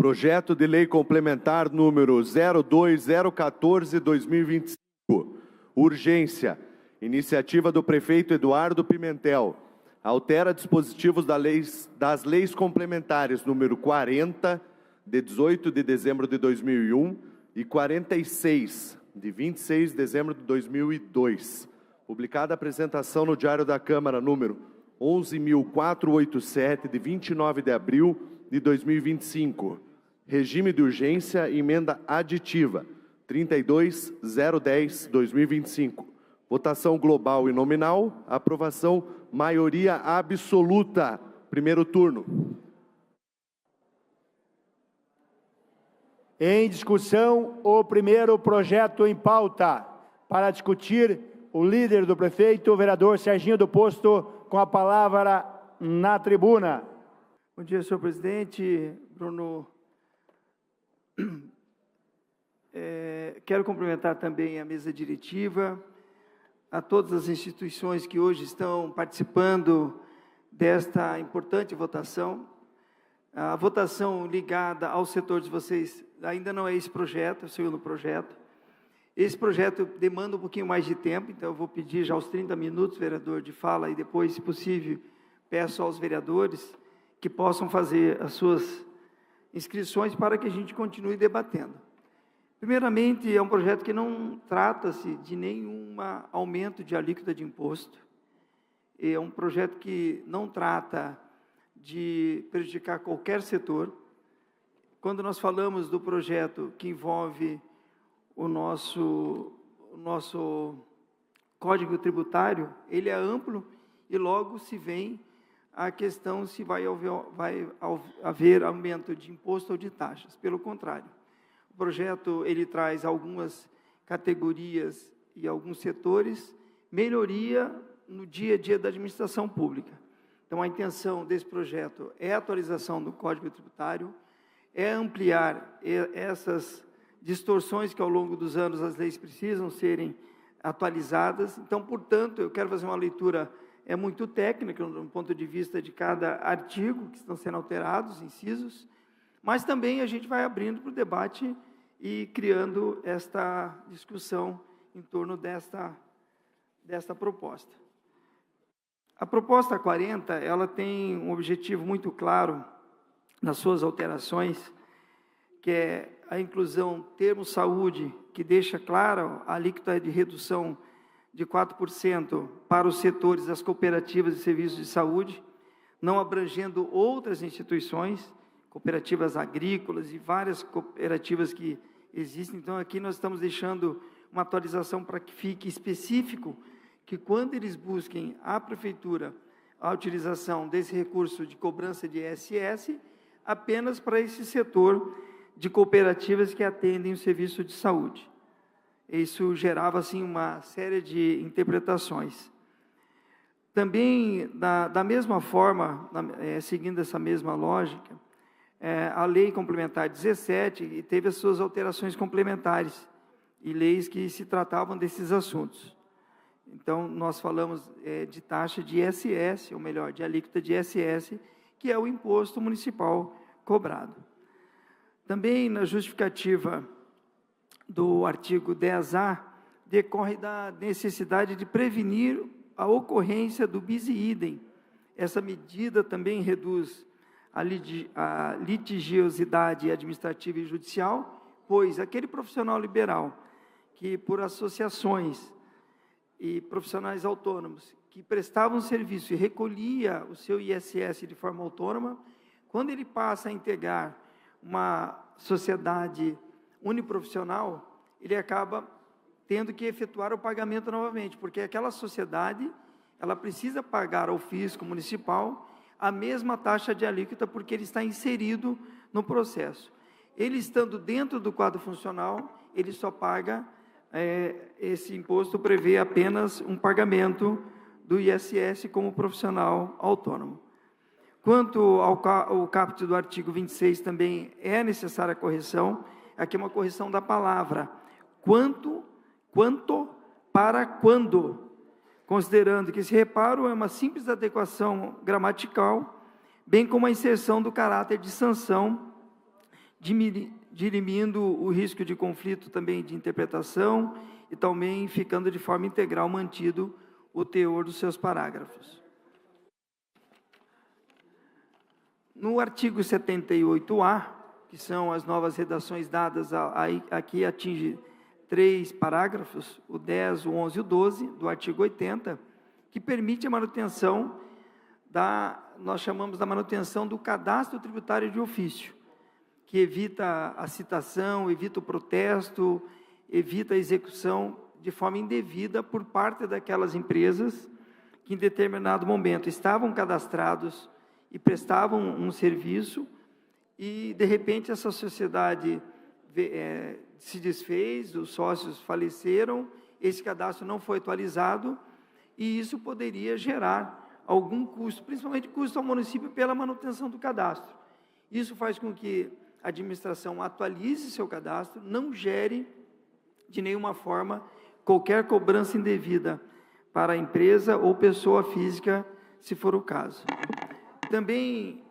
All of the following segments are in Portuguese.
Projeto de Lei Complementar número 02014/2025. Urgência. Iniciativa do prefeito Eduardo Pimentel. Altera dispositivos das leis complementares número 40, de 18 de dezembro de 2001, e 46, de 26 de dezembro de 2002. Publicada a apresentação no Diário da Câmara número 11.487, de 29 de abril de 2025. Regime de urgência, emenda aditiva, 32.010/2025. Votação global e nominal, aprovação maioria absoluta. Primeiro turno. Em discussão, o primeiro projeto em pauta. Para discutir, o líder do prefeito, o vereador Serginho do Posto, com a palavra na tribuna. Bom dia, senhor presidente. Bruno. Quero cumprimentar também a mesa diretiva, a todas as instituições que hoje estão participando desta importante votação. A votação ligada ao setor de vocês ainda não é esse projeto, é o segundo projeto. Esse projeto demanda um pouquinho mais de tempo, então eu vou pedir já os 30 minutos, vereador, de fala, e depois, se possível, peço aos vereadores que possam fazer as suas inscrições para que a gente continue debatendo. Primeiramente, é um projeto que não trata-se de nenhum aumento de alíquota de imposto. É um projeto que não trata de prejudicar qualquer setor. Quando nós falamos do projeto que envolve o nosso Código Tributário, ele é amplo e logo se vem a questão se vai haver aumento de imposto ou de taxas. Pelo contrário, o projeto ele traz algumas categorias e alguns setores, melhoria no dia a dia da administração pública. Então, a intenção desse projeto é a atualização do Código Tributário, é ampliar essas distorções que, ao longo dos anos, as leis precisam serem atualizadas. Então, portanto, eu quero fazer uma leitura muito técnica, do ponto de vista de cada artigo que estão sendo alterados, incisos, mas também a gente vai abrindo para o debate e criando esta discussão em torno desta proposta. A proposta 40, ela tem um objetivo muito claro nas suas alterações, que é a inclusão termo saúde, que deixa claro a alíquota de redução de 4% para os setores das cooperativas de serviços de saúde, não abrangendo outras instituições, cooperativas agrícolas e várias cooperativas que existem. Então, aqui nós estamos deixando uma atualização para que fique específico que quando eles busquem a prefeitura a utilização desse recurso de cobrança de ISS, apenas para esse setor de cooperativas que atendem o serviço de saúde. Isso gerava, assim, uma série de interpretações. Também, da mesma forma, seguindo essa mesma lógica, a Lei Complementar 17 teve as suas alterações complementares e leis que se tratavam desses assuntos. Então, nós falamos de taxa de ISS, ou melhor, de alíquota de ISS, que é o imposto municipal cobrado. Também, na justificativa do artigo 10A, decorre da necessidade de prevenir a ocorrência do bis in idem. Essa medida também reduz a litigiosidade administrativa e judicial, pois aquele profissional liberal que, por associações e profissionais autônomos que prestavam serviço e recolhia o seu ISS de forma autônoma, quando ele passa a integrar uma sociedade uniprofissional, ele acaba tendo que efetuar o pagamento novamente, porque aquela sociedade, ela precisa pagar ao fisco municipal a mesma taxa de alíquota, porque ele está inserido no processo. Ele estando dentro do quadro funcional, ele só paga, esse imposto prevê apenas um pagamento do ISS como profissional autônomo. Quanto ao caput do artigo 26, também é necessária a correção. Aqui é uma correção da palavra quanto para quando, considerando que esse reparo é uma simples adequação gramatical, bem como a inserção do caráter de sanção, dirimindo o risco de conflito também de interpretação e também ficando de forma integral mantido o teor dos seus parágrafos. No artigo 78A, que são as novas redações dadas, aqui atinge 3 parágrafos, o 10, o 11 e o 12, do artigo 80, que permite a manutenção nós chamamos da manutenção do cadastro tributário de ofício, que evita a citação, evita o protesto, evita a execução de forma indevida por parte daquelas empresas que em determinado momento estavam cadastrados e prestavam um serviço e, de repente, essa sociedade se desfez, os sócios faleceram, esse cadastro não foi atualizado e isso poderia gerar algum custo, principalmente custo ao município pela manutenção do cadastro. Isso faz com que a administração atualize seu cadastro, não gere de nenhuma forma qualquer cobrança indevida para a empresa ou pessoa física, se for o caso. Também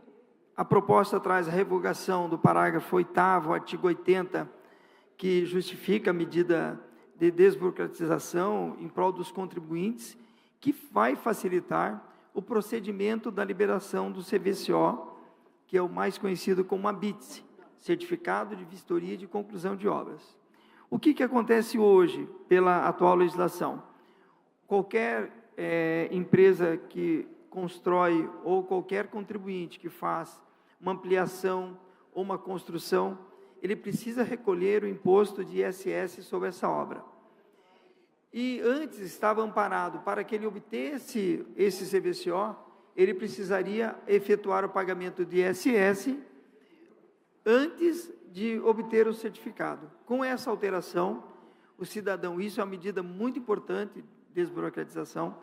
a proposta traz a revogação do parágrafo 8º, artigo 80, que justifica a medida de desburocratização em prol dos contribuintes, que vai facilitar o procedimento da liberação do CVCO, que é o mais conhecido como a BITS, Certificado de Vistoria de Conclusão de Obras. O que acontece hoje pela atual legislação? Qualquer empresa que constrói ou qualquer contribuinte que faz uma ampliação ou uma construção, ele precisa recolher o imposto de ISS sobre essa obra. E antes estava amparado, para que ele obtesse esse CVCO, ele precisaria efetuar o pagamento de ISS antes de obter o certificado. Com essa alteração, o cidadão, isso é uma medida muito importante, desburocratização,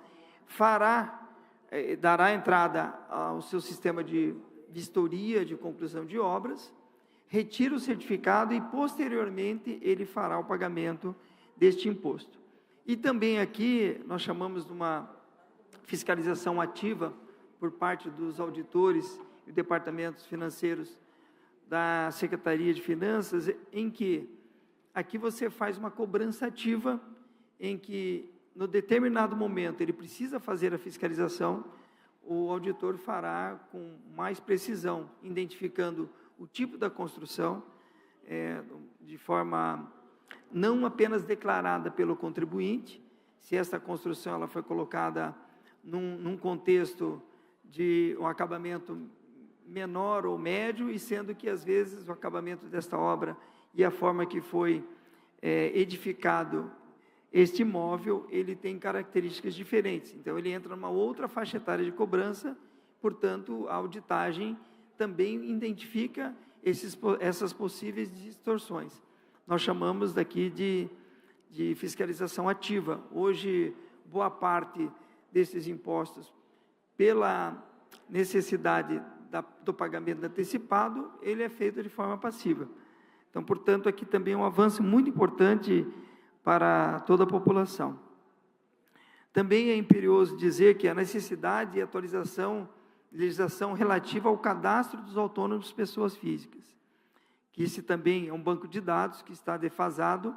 dará entrada ao seu sistema de vistoria de conclusão de obras, retira o certificado e, posteriormente, ele fará o pagamento deste imposto. E também aqui, nós chamamos de uma fiscalização ativa por parte dos auditores e departamentos financeiros da Secretaria de Finanças, em que aqui você faz uma cobrança ativa, em que, no determinado momento, ele precisa fazer a fiscalização, o auditor fará com mais precisão, identificando o tipo da construção, de forma não apenas declarada pelo contribuinte, se essa construção ela foi colocada num contexto de um acabamento menor ou médio, e sendo que, às vezes, o acabamento desta obra e a forma que foi edificado este imóvel, ele tem características diferentes. Então, ele entra numa outra faixa etária de cobrança, portanto, a auditagem também identifica essas possíveis distorções. Nós chamamos daqui de fiscalização ativa. Hoje, boa parte desses impostos, pela necessidade do pagamento antecipado, ele é feito de forma passiva. Então, portanto, aqui também é um avanço muito importante para toda a população. Também é imperioso dizer que a necessidade e atualização de legislação relativa ao cadastro dos autônomos pessoas físicas, que esse também é um banco de dados que está defasado,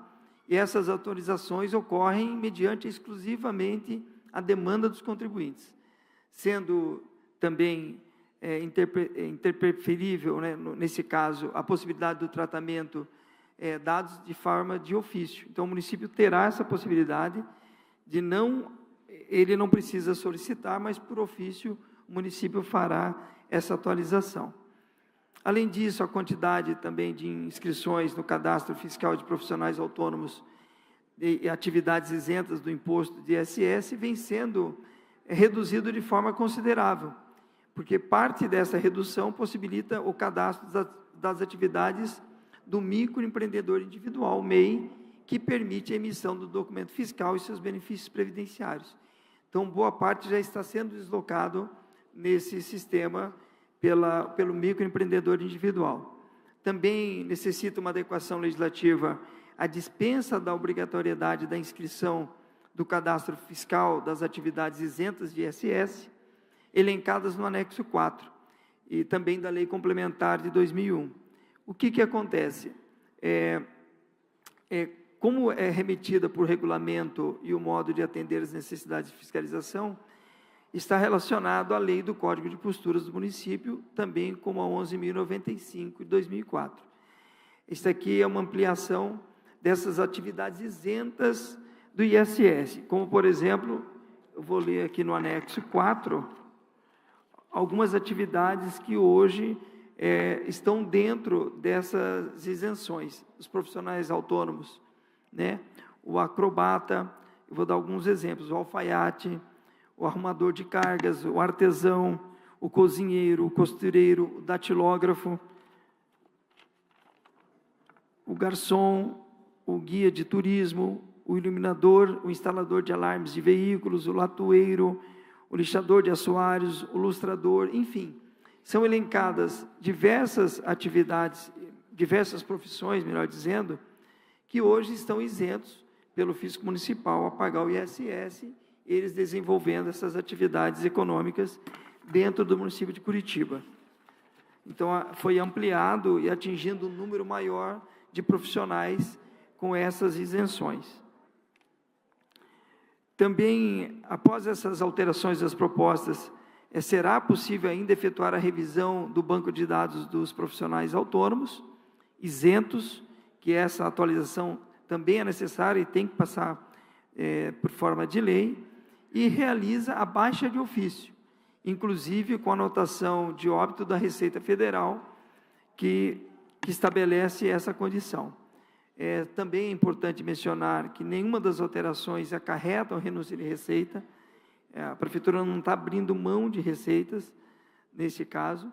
e essas atualizações ocorrem mediante exclusivamente a demanda dos contribuintes, sendo também interpreferível, né, nesse caso, a possibilidade do tratamento dados de forma de ofício. Então, o município terá essa possibilidade de ele não precisa solicitar, mas por ofício o município fará essa atualização. Além disso, a quantidade também de inscrições no cadastro fiscal de profissionais autônomos e atividades isentas do imposto de ISS vem sendo reduzido de forma considerável, porque parte dessa redução possibilita o cadastro das atividades do microempreendedor individual, MEI, que permite a emissão do documento fiscal e seus benefícios previdenciários. Então, boa parte já está sendo deslocado nesse sistema pelo microempreendedor individual. Também necessita uma adequação legislativa a dispensa da obrigatoriedade da inscrição do cadastro fiscal das atividades isentas de ISS, elencadas no anexo 4, e também da Lei Complementar de 2001. O que acontece? Como é remetida por regulamento e o modo de atender as necessidades de fiscalização, está relacionado à lei do Código de Posturas do município, também como a 11.095 de 2004. Isso aqui é uma ampliação dessas atividades isentas do ISS, como, por exemplo, eu vou ler aqui no anexo 4, algumas atividades que hoje estão dentro dessas isenções. Os profissionais autônomos, né? O acrobata, eu vou dar alguns exemplos, o alfaiate, o arrumador de cargas, o artesão, o cozinheiro, o costureiro, o datilógrafo, o garçom, o guia de turismo, o iluminador, o instalador de alarmes de veículos, o latoeiro, o lixador de assoalhos, o lustrador, enfim, são elencadas diversas atividades, diversas profissões, melhor dizendo, que hoje estão isentos pelo fisco municipal a pagar o ISS, eles desenvolvendo essas atividades econômicas dentro do município de Curitiba. Então, foi ampliado e atingindo um número maior de profissionais com essas isenções. Também, após essas alterações das propostas, será possível ainda efetuar a revisão do banco de dados dos profissionais autônomos, isentos, que essa atualização também é necessária e tem que passar por forma de lei, e realiza a baixa de ofício, inclusive com a anotação de óbito da Receita Federal, que estabelece essa condição. Também é importante mencionar que nenhuma das alterações acarretam renúncia de receita, a Prefeitura não está abrindo mão de receitas, nesse caso,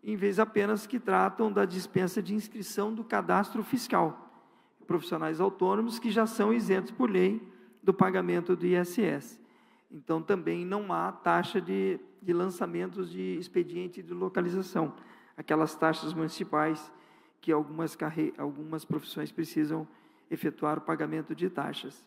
em vez apenas que tratam da dispensa de inscrição do cadastro fiscal, profissionais autônomos que já são isentos por lei do pagamento do ISS. Então, também não há taxa de lançamentos de expediente de localização, aquelas taxas municipais que algumas profissões precisam efetuar o pagamento de taxas.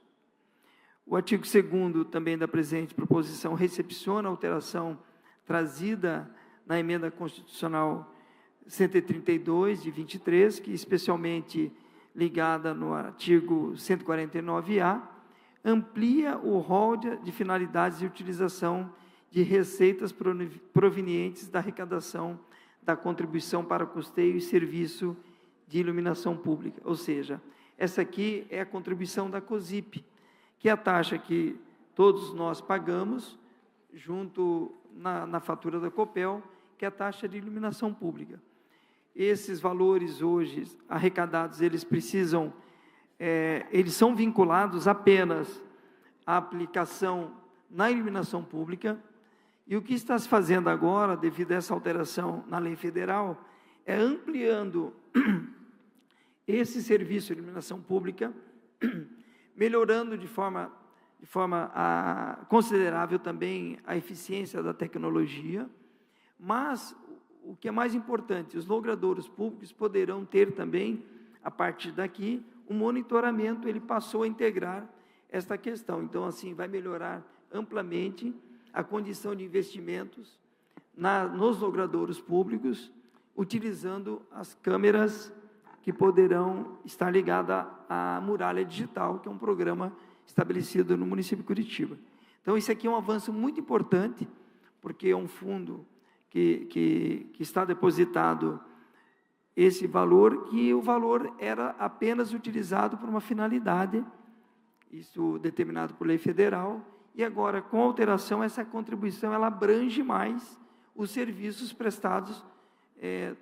O artigo 2º também da presente proposição recepciona a alteração trazida na emenda constitucional 132 de 23, que especialmente ligada no artigo 149A, amplia o rol de finalidades de utilização de receitas provenientes da arrecadação da contribuição para custeio e serviço de iluminação pública. Ou seja, essa aqui é a contribuição da COSIP, que é a taxa que todos nós pagamos, junto na fatura da Copel, que é a taxa de iluminação pública. Esses valores hoje arrecadados, eles são vinculados apenas à aplicação na iluminação pública, e o que está se fazendo agora, devido a essa alteração na lei federal, é ampliando esse serviço de iluminação pública, melhorando de forma considerável também a eficiência da tecnologia, mas o que é mais importante, os logradouros públicos poderão ter também, a partir daqui, o monitoramento, ele passou a integrar esta questão. Então, assim, vai melhorar amplamente a condição de investimentos nos logradouros públicos, utilizando as câmeras que poderão estar ligadas à Muralha Digital, que é um programa estabelecido no município de Curitiba. Então, isso aqui é um avanço muito importante, porque é um fundo que está depositado esse valor, que o valor era apenas utilizado por uma finalidade, isso determinado por lei federal, e agora, com a alteração, essa contribuição ela abrange mais os serviços prestados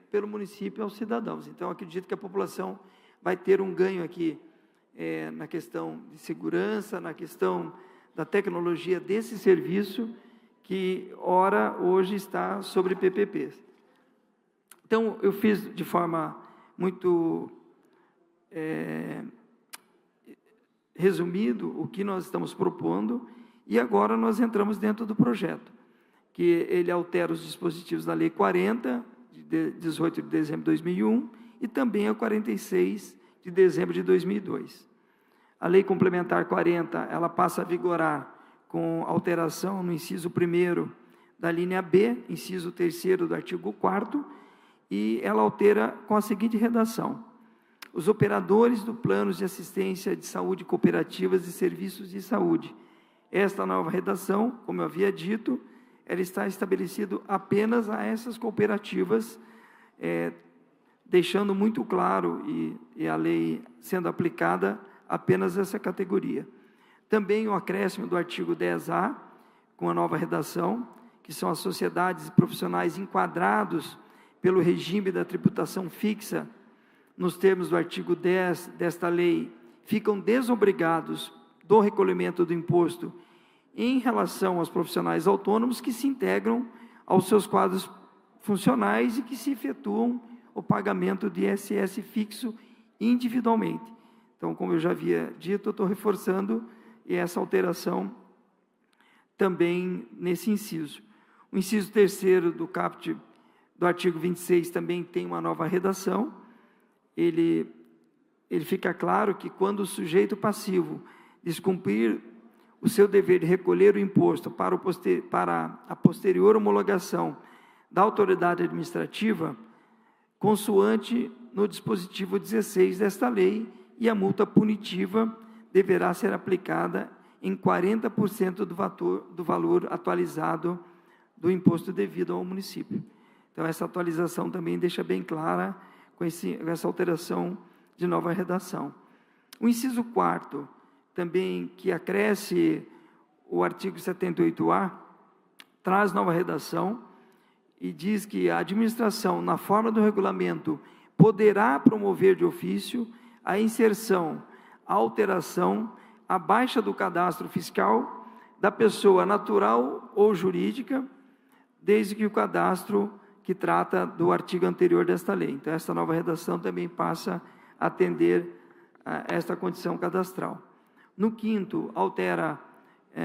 pelo município aos cidadãos. Então, acredito que a população vai ter um ganho aqui na questão de segurança, na questão da tecnologia desse serviço, que, ora, hoje está sobre PPPs. Então, eu fiz de forma muito resumido o que nós estamos propondo, e agora nós entramos dentro do projeto, que ele altera os dispositivos da Lei 40, de 18 de dezembro de 2001, e também a 46 de dezembro de 2002. A Lei Complementar 40, ela passa a vigorar com alteração no inciso 1º da linha B, inciso 3º do artigo 4º, e ela altera com a seguinte redação: os operadores do planos de assistência de saúde cooperativas e serviços de saúde. Esta nova redação, como eu havia dito, ela está estabelecido apenas a essas cooperativas, deixando muito claro, e a lei sendo aplicada apenas a essa categoria. Também o acréscimo do artigo 10A, com a nova redação, que são as sociedades e profissionais enquadrados pelo regime da tributação fixa, nos termos do artigo 10 desta lei, ficam desobrigados do recolhimento do imposto em relação aos profissionais autônomos que se integram aos seus quadros funcionais e que se efetuam o pagamento de ISS fixo individualmente. Então, como eu já havia dito, eu estou reforçando essa alteração também nesse inciso. O inciso 3º do caput do artigo 26 também tem uma nova redação. Ele fica claro que quando o sujeito passivo descumprir o seu dever de recolher o imposto para a posterior homologação da autoridade administrativa, consoante no dispositivo 16 desta lei, e a multa punitiva deverá ser aplicada em 40% do valor atualizado do imposto devido ao município. Então, essa atualização também deixa bem clara com essa alteração de nova redação. O inciso 4º, também que acresce o artigo 78A, traz nova redação e diz que a administração, na forma do regulamento, poderá promover de ofício a inserção, a alteração, a baixa do cadastro fiscal da pessoa natural ou jurídica, desde que o cadastro que trata do artigo anterior desta lei. Então, essa nova redação também passa a atender a esta condição cadastral. No 5º,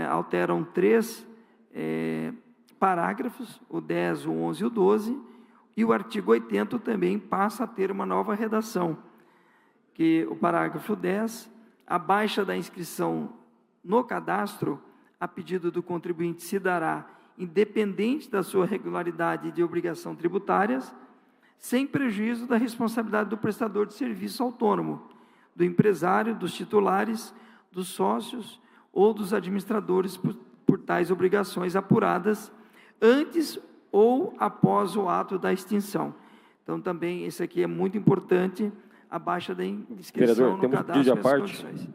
alteram 3 parágrafos, o 10, o 11 e o 12, e o artigo 80 também passa a ter uma nova redação, que o parágrafo 10, a baixa da inscrição no cadastro, a pedido do contribuinte, se dará independente da sua regularidade de obrigação tributárias, sem prejuízo da responsabilidade do prestador de serviço autônomo, do empresário, dos titulares, dos sócios ou dos administradores por tais obrigações apuradas antes ou após o ato da extinção. Então, também, esse aqui é muito importante, a baixa da inscrição no cadastro e as condições.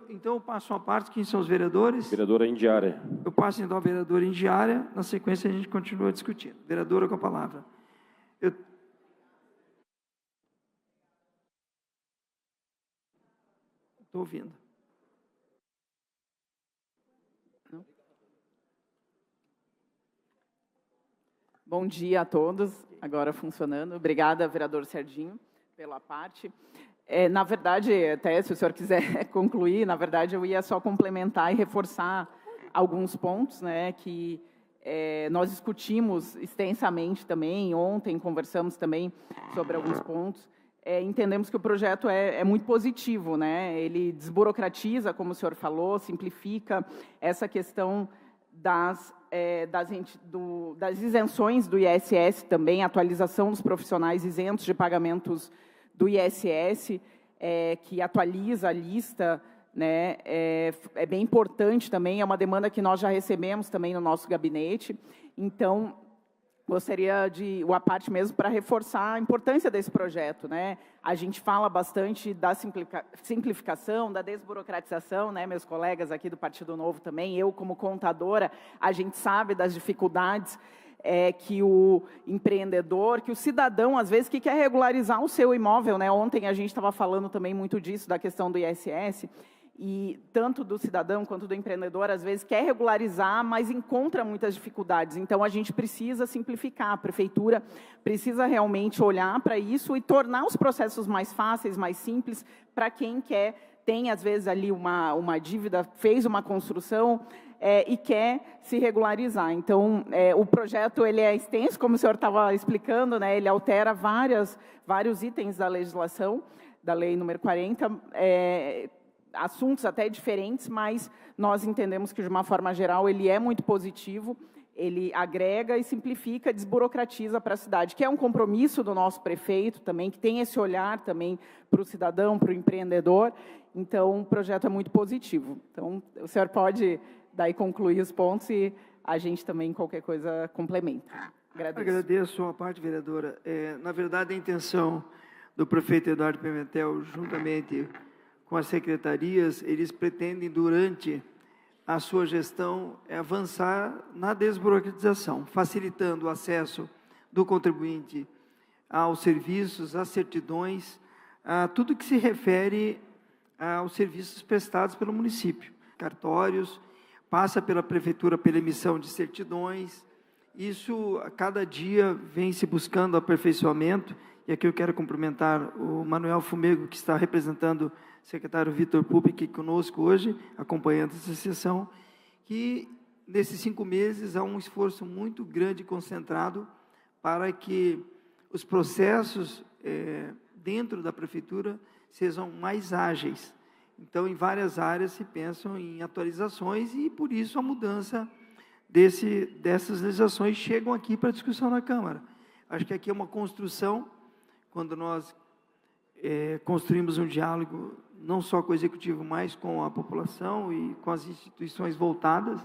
Então, eu passo a parte. Quem são os vereadores? Vereadora Indiária. Eu passo, então, a vereadora Indiária. Na sequência, a gente continua discutindo. Vereadora, com a palavra. Estou ouvindo. Não? Bom dia a todos. Agora funcionando. Obrigada, vereador Serginho, pela parte. Na verdade, até se o senhor quiser concluir, na verdade, eu ia só complementar e reforçar alguns pontos, né, que nós discutimos extensamente também, ontem conversamos também sobre alguns pontos. Entendemos que o projeto é muito positivo, né? Ele desburocratiza, como o senhor falou, simplifica essa questão das isenções do ISS também, atualização dos profissionais isentos de pagamentos do ISS, que atualiza a lista, né, é bem importante também, é uma demanda que nós já recebemos também no nosso gabinete. Então, gostaria de uma parte mesmo para reforçar a importância desse projeto, né? A gente fala bastante da simplificação, da desburocratização, né? Meus colegas aqui do Partido Novo também, eu como contadora, a gente sabe das dificuldades que o empreendedor, que o cidadão, às vezes, que quer regularizar o seu imóvel, né? Ontem a gente estava falando também muito disso, da questão do ISS, e tanto do cidadão quanto do empreendedor, às vezes, quer regularizar, mas encontra muitas dificuldades. Então, a gente precisa simplificar, a prefeitura precisa realmente olhar para isso e tornar os processos mais fáceis, mais simples, para quem tem, às vezes, ali uma dívida, fez uma construção, e quer se regularizar. Então, o projeto ele é extenso, como o senhor estava explicando, né? Ele altera vários itens da legislação, da lei número 40, assuntos até diferentes, mas nós entendemos que, de uma forma geral, ele é muito positivo ele agrega e simplifica, desburocratiza para a cidade, que é um compromisso do nosso prefeito também, que tem esse olhar também para o cidadão, para o empreendedor. Então, o projeto é muito positivo. Então, o senhor pode daí concluir os pontos e a gente também, qualquer coisa, complementa. Agradeço a parte, vereadora. Na verdade, a intenção do prefeito Eduardo Pimentel, juntamente com as secretarias, eles pretendem, durante a sua gestão, avançar na desburocratização, facilitando o acesso do contribuinte aos serviços, às certidões, a tudo que se refere aos serviços prestados pelo município. Cartórios, passa pela prefeitura pela emissão de certidões. Isso, a cada dia, vem se buscando aperfeiçoamento, e aqui eu quero cumprimentar o Manuel Fumego, que está representando o secretário Vitor Pupi, aqui conosco hoje, acompanhando essa sessão, que nesses 5 meses há um esforço muito grande e concentrado para que os processos dentro da prefeitura sejam mais ágeis. Então, em várias áreas se pensam em atualizações e, por isso, a mudança dessas legislações chegam aqui para discussão na Câmara. Acho que aqui é uma construção, quando nós construímos um diálogo, não só com o Executivo, mas com a população e com as instituições voltadas.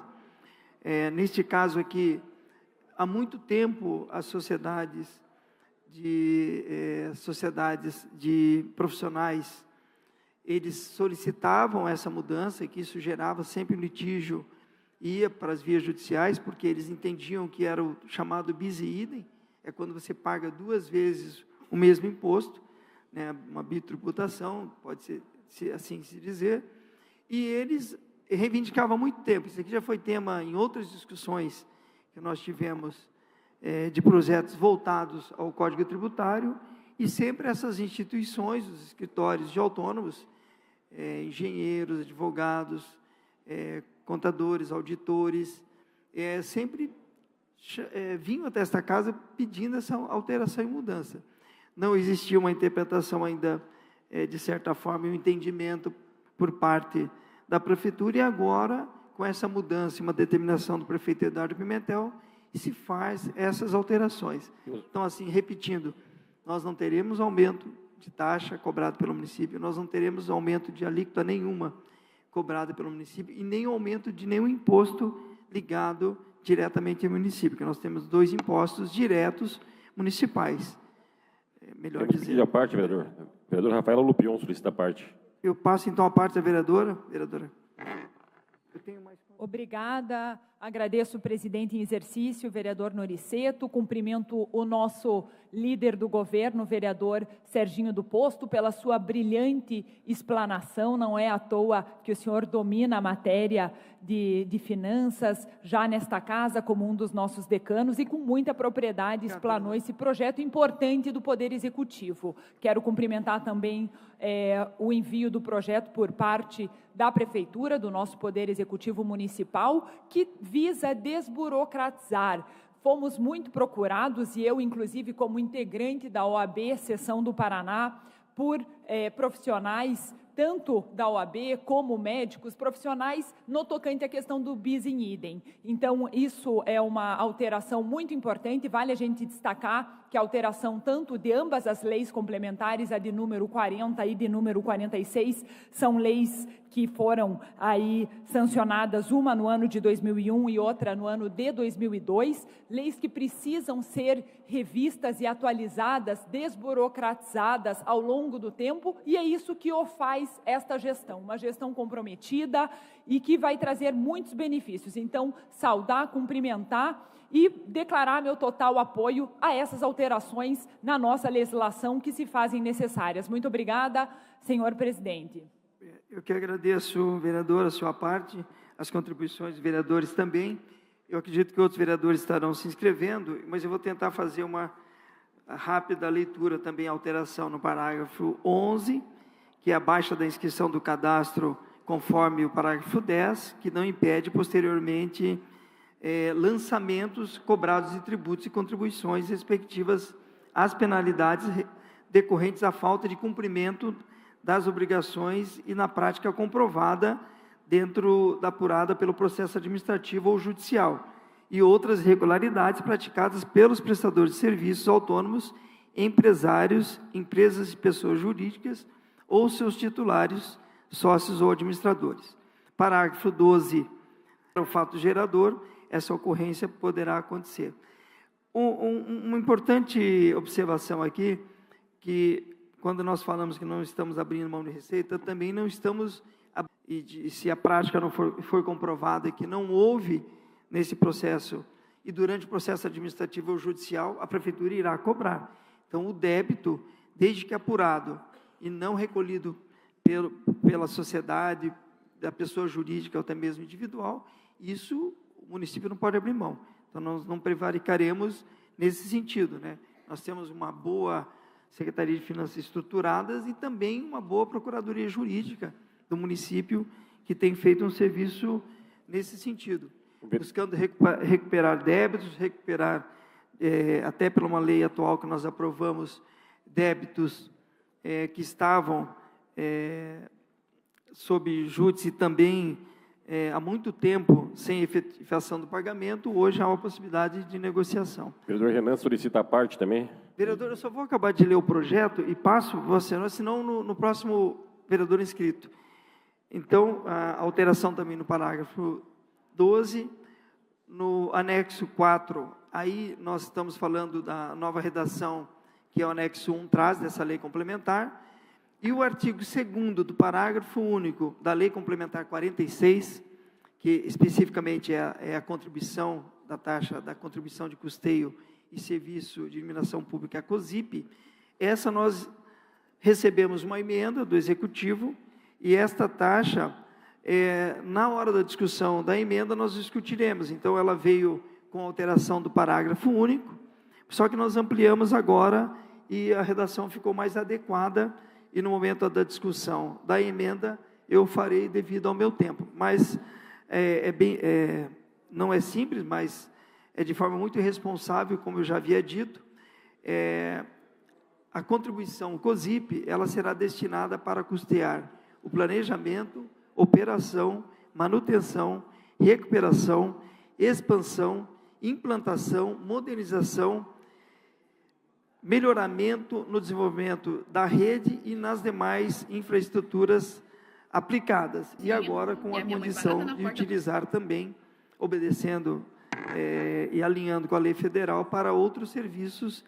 Neste caso aqui, há muito tempo, as sociedades de profissionais, eles solicitavam essa mudança, que isso gerava sempre um litígio, ia para as vias judiciais, porque eles entendiam que era o chamado bis e idem, é quando você paga 2 vezes o mesmo imposto, né, uma bitributação, pode ser assim se dizer, e eles reivindicavam há muito tempo. Isso aqui já foi tema em outras discussões que nós tivemos de projetos voltados ao Código Tributário, e sempre essas instituições, os escritórios de autônomos, engenheiros, advogados, contadores, auditores, sempre vinham até esta casa pedindo essa alteração e mudança. Não existia uma interpretação ainda, de certa forma, um entendimento por parte da prefeitura, e agora, com essa mudança e uma determinação do prefeito Eduardo Pimentel, se faz essas alterações. Então, assim, repetindo, nós não teremos aumento de taxa cobrado pelo município, nós não teremos aumento de alíquota nenhuma cobrada pelo município, e nem aumento de nenhum imposto ligado diretamente ao município, porque nós temos 2 impostos diretos municipais. Melhor dizer. A parte, vereador. Vereador Rafaela Lupion solicita a parte. Eu passo, então, a parte da vereadora. Vereadora. Eu tenho mais... Obrigada. Agradeço o presidente em exercício, o vereador Noriceto, cumprimento o nosso líder do governo, o vereador Serginho do Posto, pela sua brilhante explanação. Não é à toa que o senhor domina a matéria de finanças, já nesta casa, como um dos nossos decanos, e com muita propriedade explanou esse projeto importante do Poder Executivo. Quero cumprimentar também o envio do projeto por parte da Prefeitura, do nosso Poder Executivo Municipal, que visa desburocratizar. Fomos muito procurados, e eu, inclusive, como integrante da OAB, Seção do Paraná, por profissionais, tanto da OAB como médicos, profissionais, no tocante à questão do bis in idem. Então, isso é uma alteração muito importante, vale a gente destacar que a alteração tanto de ambas as leis complementares, a de número 40 e de número 46, são leis que foram aí sancionadas, uma no ano de 2001 e outra no ano de 2002, leis que precisam ser revistas e atualizadas, desburocratizadas ao longo do tempo, e é isso que o faz esta gestão, uma gestão comprometida e que vai trazer muitos benefícios. Então, saudar, cumprimentar e declarar meu total apoio a essas alterações na nossa legislação que se fazem necessárias. Muito obrigada, senhor presidente. Eu que agradeço, vereador, a sua parte, as contribuições dos vereadores também. Eu acredito que outros vereadores estarão se inscrevendo, mas eu vou tentar fazer uma rápida leitura também, alteração no parágrafo 11, que é a baixa da inscrição do cadastro conforme o parágrafo 10, que não impede posteriormente lançamentos cobrados de tributos e contribuições respectivas às penalidades decorrentes à falta de cumprimento das obrigações e na prática comprovada dentro da apurada pelo processo administrativo ou judicial. e outras irregularidades praticadas pelos prestadores de serviços autônomos, empresários, empresas e pessoas jurídicas ou seus titulares, sócios ou administradores. Parágrafo 12. O fato gerador, essa ocorrência poderá acontecer. Uma importante observação aqui, que quando nós falamos que não estamos abrindo mão de receita, também não estamos, e se a prática não for comprovada que não houve nesse processo, e durante o processo administrativo ou judicial, a Prefeitura irá cobrar. Então, o débito, desde que apurado e não recolhido pela sociedade, da pessoa jurídica ou até mesmo individual, isso o município não pode abrir mão. Então, nós não prevaricaremos nesse sentido, né? Nós temos uma boa Secretaria de Finanças estruturadas e também uma boa Procuradoria Jurídica do município, que tem feito um serviço nesse sentido, buscando recuperar débitos, recuperar, até por uma lei atual que nós aprovamos, débitos que estavam sob júdice também há muito tempo sem efetivação do pagamento. Hoje há uma possibilidade de negociação. Vereador Renan solicita a parte também. Vereador, eu só vou acabar de ler o projeto e passo você, senão no próximo vereador inscrito. Então, a alteração também no parágrafo 12, no anexo 4, aí nós estamos falando da nova redação, que é o anexo 1, traz dessa lei complementar, e o artigo 2º do parágrafo único da lei complementar 46, que especificamente é a contribuição da taxa, da contribuição de custeio e serviço de iluminação pública, a COSIP, essa nós recebemos uma emenda do Executivo, e esta taxa, na hora da discussão da emenda, nós discutiremos. Então, ela veio com alteração do parágrafo único, só que nós ampliamos agora e a redação ficou mais adequada, e no momento da discussão da emenda, eu farei devido ao meu tempo. Mas não é simples, mas é de forma muito responsável, como eu já havia dito. A contribuição COSIP, ela será destinada para custear o planejamento, operação, manutenção, recuperação, expansão, implantação, modernização, melhoramento no desenvolvimento da rede e nas demais infraestruturas aplicadas. E agora com a condição de utilizar também, obedecendo e alinhando com a lei federal para outros serviços,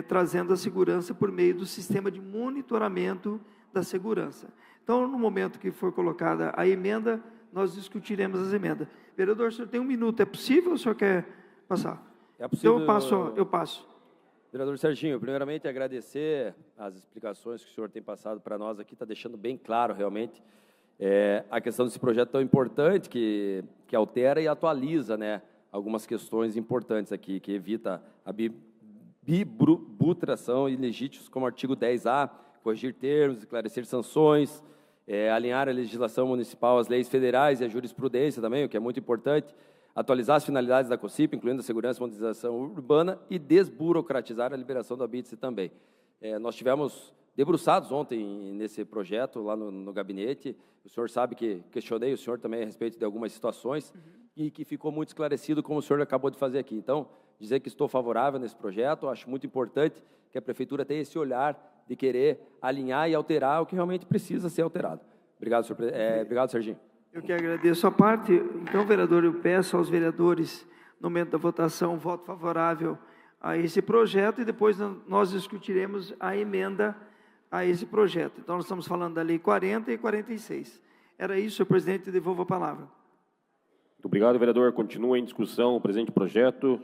trazendo a segurança por meio do sistema de monitoramento da segurança. Então, no momento que for colocada a emenda, nós discutiremos as emendas. Vereador, o senhor tem 1 minuto, é possível ou o senhor quer passar? É possível. Então, eu passo. Vereador Serginho, primeiramente agradecer as explicações que o senhor tem passado para nós aqui, está deixando bem claro realmente a questão desse projeto tão importante que altera e atualiza, né, algumas questões importantes aqui, que evita a bibutração ilegítimos, como o artigo 10A, corrigir termos, esclarecer sanções, alinhar a legislação municipal às leis federais e a jurisprudência também, o que é muito importante, atualizar as finalidades da COSIP, incluindo a segurança e modernização urbana, e desburocratizar a liberação do habite também. Nós tivemos debruçados ontem nesse projeto, lá no gabinete. O senhor sabe que questionei o senhor também a respeito de algumas situações, e que ficou muito esclarecido, como o senhor acabou de fazer aqui. Então, dizer que estou favorável nesse projeto, acho muito importante que a Prefeitura tenha esse olhar de querer alinhar e alterar o que realmente precisa ser alterado. Obrigado, senhor, obrigado, Serginho. Eu que agradeço a parte. Então, vereador, eu peço aos vereadores, no momento da votação, voto favorável a esse projeto, e depois nós discutiremos a emenda a esse projeto. Então, nós estamos falando da Lei 40 e 46. Era isso, senhor presidente, devolvo a palavra. Muito obrigado, vereador. Continua em discussão o presente projeto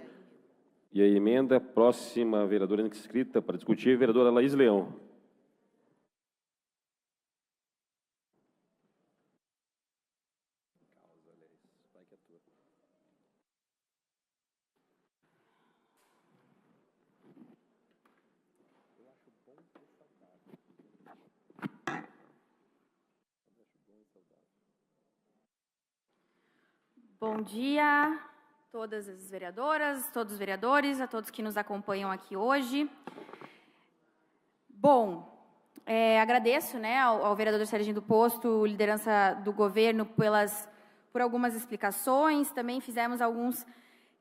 e a emenda. Próxima vereadora inscrita para discutir, vereadora Laís Leão. Bom dia, todas as vereadoras, todos os vereadores, a todos que nos acompanham aqui hoje. Bom, agradeço, né, ao vereador Serginho do Posto, liderança do governo, por algumas explicações. Também fizemos alguns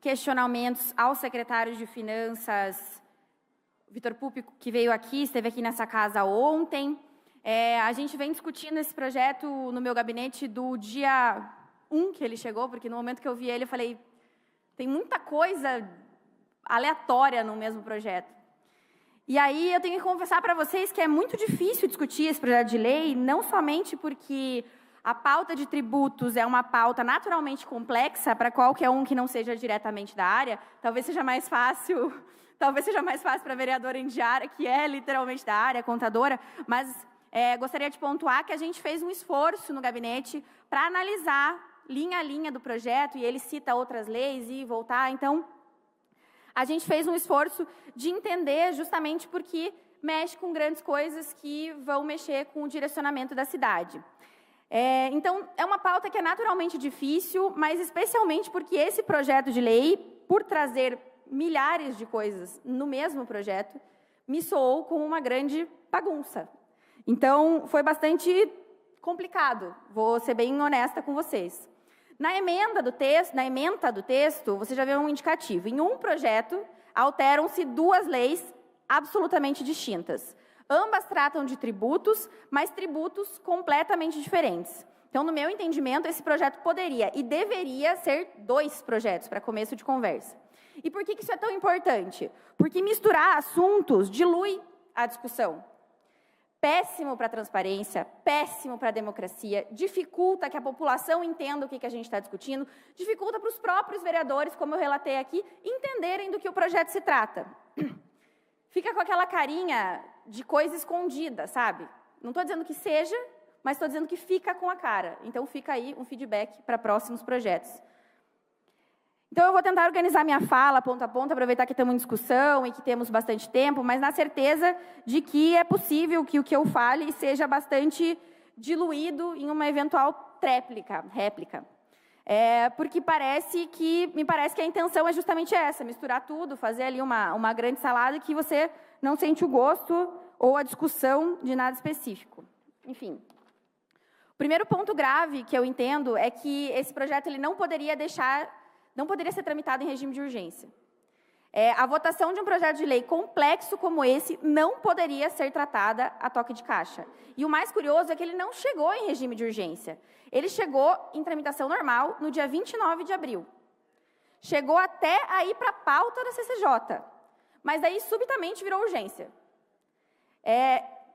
questionamentos ao secretário de Finanças, Vitor Pupi, que veio aqui, esteve aqui nessa casa ontem. A gente vem discutindo esse projeto no meu gabinete do dia 1 que ele chegou, porque no momento que eu vi ele, eu falei, tem muita coisa aleatória no mesmo projeto. E aí eu tenho que confessar para vocês que é muito difícil discutir esse projeto de lei, não somente porque a pauta de tributos é uma pauta naturalmente complexa para qualquer um que não seja diretamente da área, talvez seja mais fácil para a vereadora Indiara, que é literalmente da área, contadora, mas gostaria de pontuar que a gente fez um esforço no gabinete para analisar linha a linha do projeto, e ele cita outras leis e voltar, então a gente fez um esforço de entender justamente porque mexe com grandes coisas que vão mexer com o direcionamento da cidade. Então, é uma pauta que é naturalmente difícil, mas especialmente porque esse projeto de lei, por trazer milhares de coisas no mesmo projeto, me soou como uma grande bagunça. Então, foi bastante complicado, vou ser bem honesta com vocês. Na emenda do texto, você já vê um indicativo. Em um projeto, alteram-se duas leis absolutamente distintas. Ambas tratam de tributos, mas tributos completamente diferentes. Então, no meu entendimento, esse projeto poderia e deveria ser 2 projetos, para começo de conversa. E por que isso é tão importante? Porque misturar assuntos dilui a discussão. Péssimo para a transparência, péssimo para a democracia, dificulta que a população entenda o que a gente está discutindo, dificulta para os próprios vereadores, como eu relatei aqui, entenderem do que o projeto se trata. Fica com aquela carinha de coisa escondida, sabe? Não estou dizendo que seja, mas estou dizendo que fica com a cara. Então, fica aí um feedback para próximos projetos. Então, eu vou tentar organizar minha fala, ponto a ponto, aproveitar que estamos em discussão e que temos bastante tempo, mas na certeza de que é possível que o que eu fale seja bastante diluído em uma eventual réplica. Porque me parece que a intenção é justamente essa, misturar tudo, fazer ali uma grande salada que você não sente o gosto ou a discussão de nada específico. Enfim. O primeiro ponto grave que eu entendo é que esse projeto ele não poderia ser tramitado em regime de urgência. A votação de um projeto de lei complexo como esse não poderia ser tratada a toque de caixa. E o mais curioso é que ele não chegou em regime de urgência. Ele chegou em tramitação normal no dia 29 de abril. Chegou até a ir para a pauta da CCJ, mas aí subitamente virou urgência.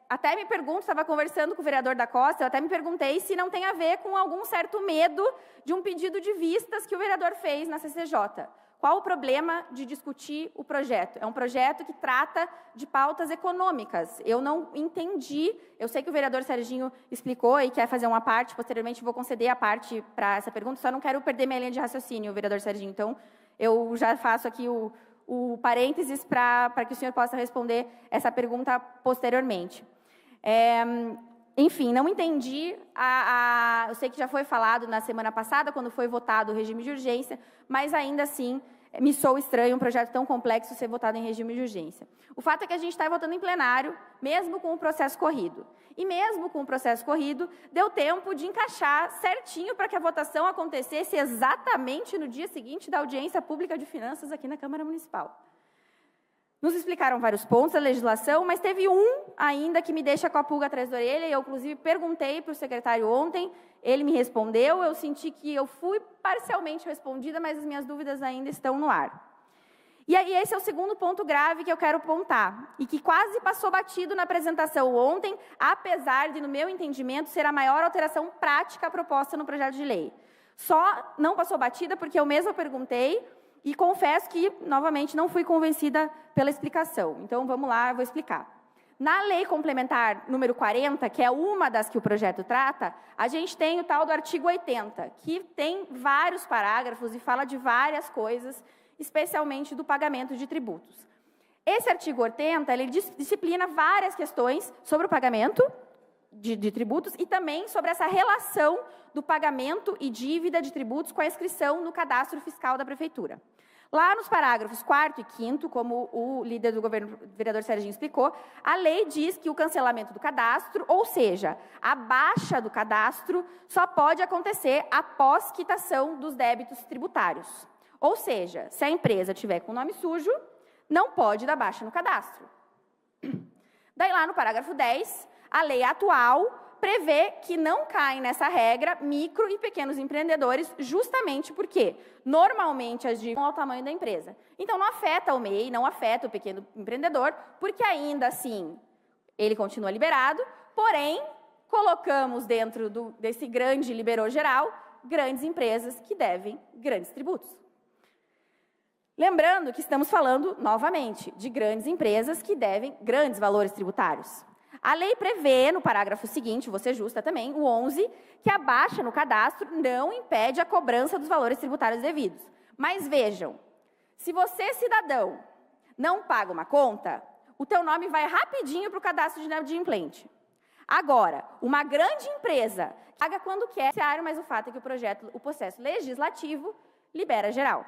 Até me pergunto, estava conversando com o vereador da Costa, eu até me perguntei se não tem a ver com algum certo medo de um pedido de vistas que o vereador fez na CCJ. Qual o problema de discutir o projeto? É um projeto que trata de pautas econômicas. Eu não entendi, eu sei que o vereador Serginho explicou e quer fazer uma parte, posteriormente vou conceder a parte para essa pergunta, só não quero perder minha linha de raciocínio, vereador Serginho. Então, eu já faço aqui o parênteses para que o senhor possa responder essa pergunta posteriormente. Enfim, não entendi, eu sei que já foi falado na semana passada, quando foi votado o regime de urgência, mas ainda assim me soa estranho um projeto tão complexo ser votado em regime de urgência. O fato é que a gente está votando em plenário, mesmo com o processo corrido. E mesmo com o processo corrido, deu tempo de encaixar certinho para que a votação acontecesse exatamente no dia seguinte da audiência pública de finanças aqui na Câmara Municipal. Nos explicaram vários pontos da legislação, mas teve um ainda que me deixa com a pulga atrás da orelha, e eu, inclusive, perguntei para o secretário ontem, ele me respondeu, eu senti que eu fui parcialmente respondida, mas as minhas dúvidas ainda estão no ar. E aí, esse é o segundo ponto grave que eu quero apontar, e que quase passou batido na apresentação ontem, apesar de, no meu entendimento, ser a maior alteração prática proposta no projeto de lei. Só não passou batida porque eu mesma perguntei, e confesso que, novamente, não fui convencida pela explicação. Então, vamos lá, eu vou explicar. Na lei complementar número 40, que é uma das que o projeto trata, a gente tem o tal do artigo 80, que tem vários parágrafos e fala de várias coisas, especialmente do pagamento de tributos. Esse artigo 80, ele disciplina várias questões sobre o pagamento de tributos e também sobre essa relação do pagamento e dívida de tributos com a inscrição no cadastro fiscal da Prefeitura. Lá nos parágrafos 4º e 5º, como o líder do governo, o vereador Serginho, explicou, a lei diz que o cancelamento do cadastro, ou seja, a baixa do cadastro, só pode acontecer após quitação dos débitos tributários. Ou seja, se a empresa tiver com nome sujo, não pode dar baixa no cadastro. Daí lá no parágrafo 10, a lei atual prevê que não caem nessa regra micro e pequenos empreendedores, justamente porque normalmente as dívidas são ao tamanho da empresa. Então não afeta o MEI, não afeta o pequeno empreendedor, porque ainda assim ele continua liberado, porém colocamos dentro desse grande liberou geral grandes empresas que devem grandes tributos. Lembrando que estamos falando, novamente, de grandes empresas que devem grandes valores tributários. A lei prevê, no parágrafo seguinte, vou ser justa também, o 11, que a baixa no cadastro não impede a cobrança dos valores tributários devidos. Mas vejam, se você, cidadão, não paga uma conta, o teu nome vai rapidinho para o cadastro de inadimplente. Agora, uma grande empresa paga quando quer, mas o fato é que o processo legislativo libera geral.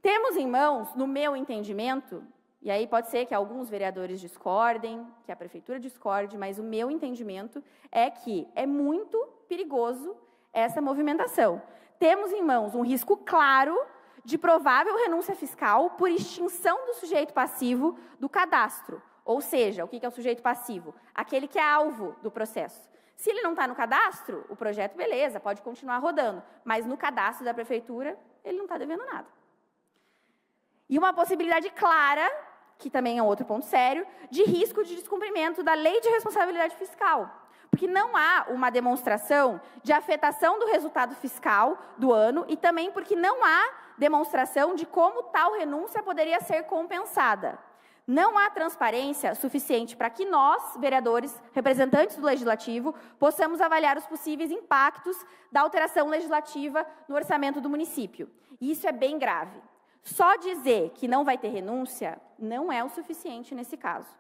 Temos em mãos, no meu entendimento, e aí pode ser que alguns vereadores discordem, que a prefeitura discorde, mas o meu entendimento é que é muito perigoso essa movimentação. Temos em mãos um risco claro de provável renúncia fiscal por extinção do sujeito passivo do cadastro. Ou seja, o que é o sujeito passivo? Aquele que é alvo do processo. Se ele não está no cadastro, o projeto, beleza, pode continuar rodando, mas no cadastro da prefeitura, ele não está devendo nada. E uma possibilidade clara, que também é outro ponto sério, de risco de descumprimento da lei de responsabilidade fiscal. Porque não há uma demonstração de afetação do resultado fiscal do ano e também porque não há demonstração de como tal renúncia poderia ser compensada. Não há transparência suficiente para que nós, vereadores, representantes do Legislativo, possamos avaliar os possíveis impactos da alteração legislativa no orçamento do município. E isso é bem grave. Só dizer que não vai ter renúncia não é o suficiente nesse caso.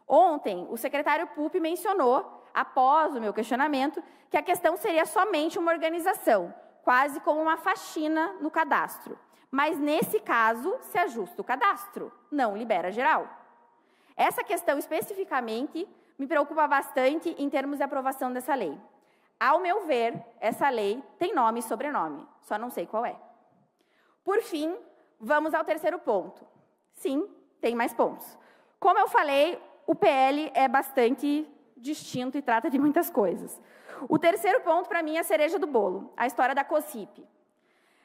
Ontem, o secretário Pupi mencionou, após o meu questionamento, que a questão seria somente uma organização, quase como uma faxina no cadastro. Mas, nesse caso, se ajusta o cadastro, não libera geral. Essa questão, especificamente, me preocupa bastante em termos de aprovação dessa lei. Ao meu ver, essa lei tem nome e sobrenome, só não sei qual é. Por fim, vamos ao terceiro ponto. Sim, tem mais pontos. Como eu falei, o PL é bastante distinto e trata de muitas coisas. O terceiro ponto, para mim, é a cereja do bolo, a história da COSIP.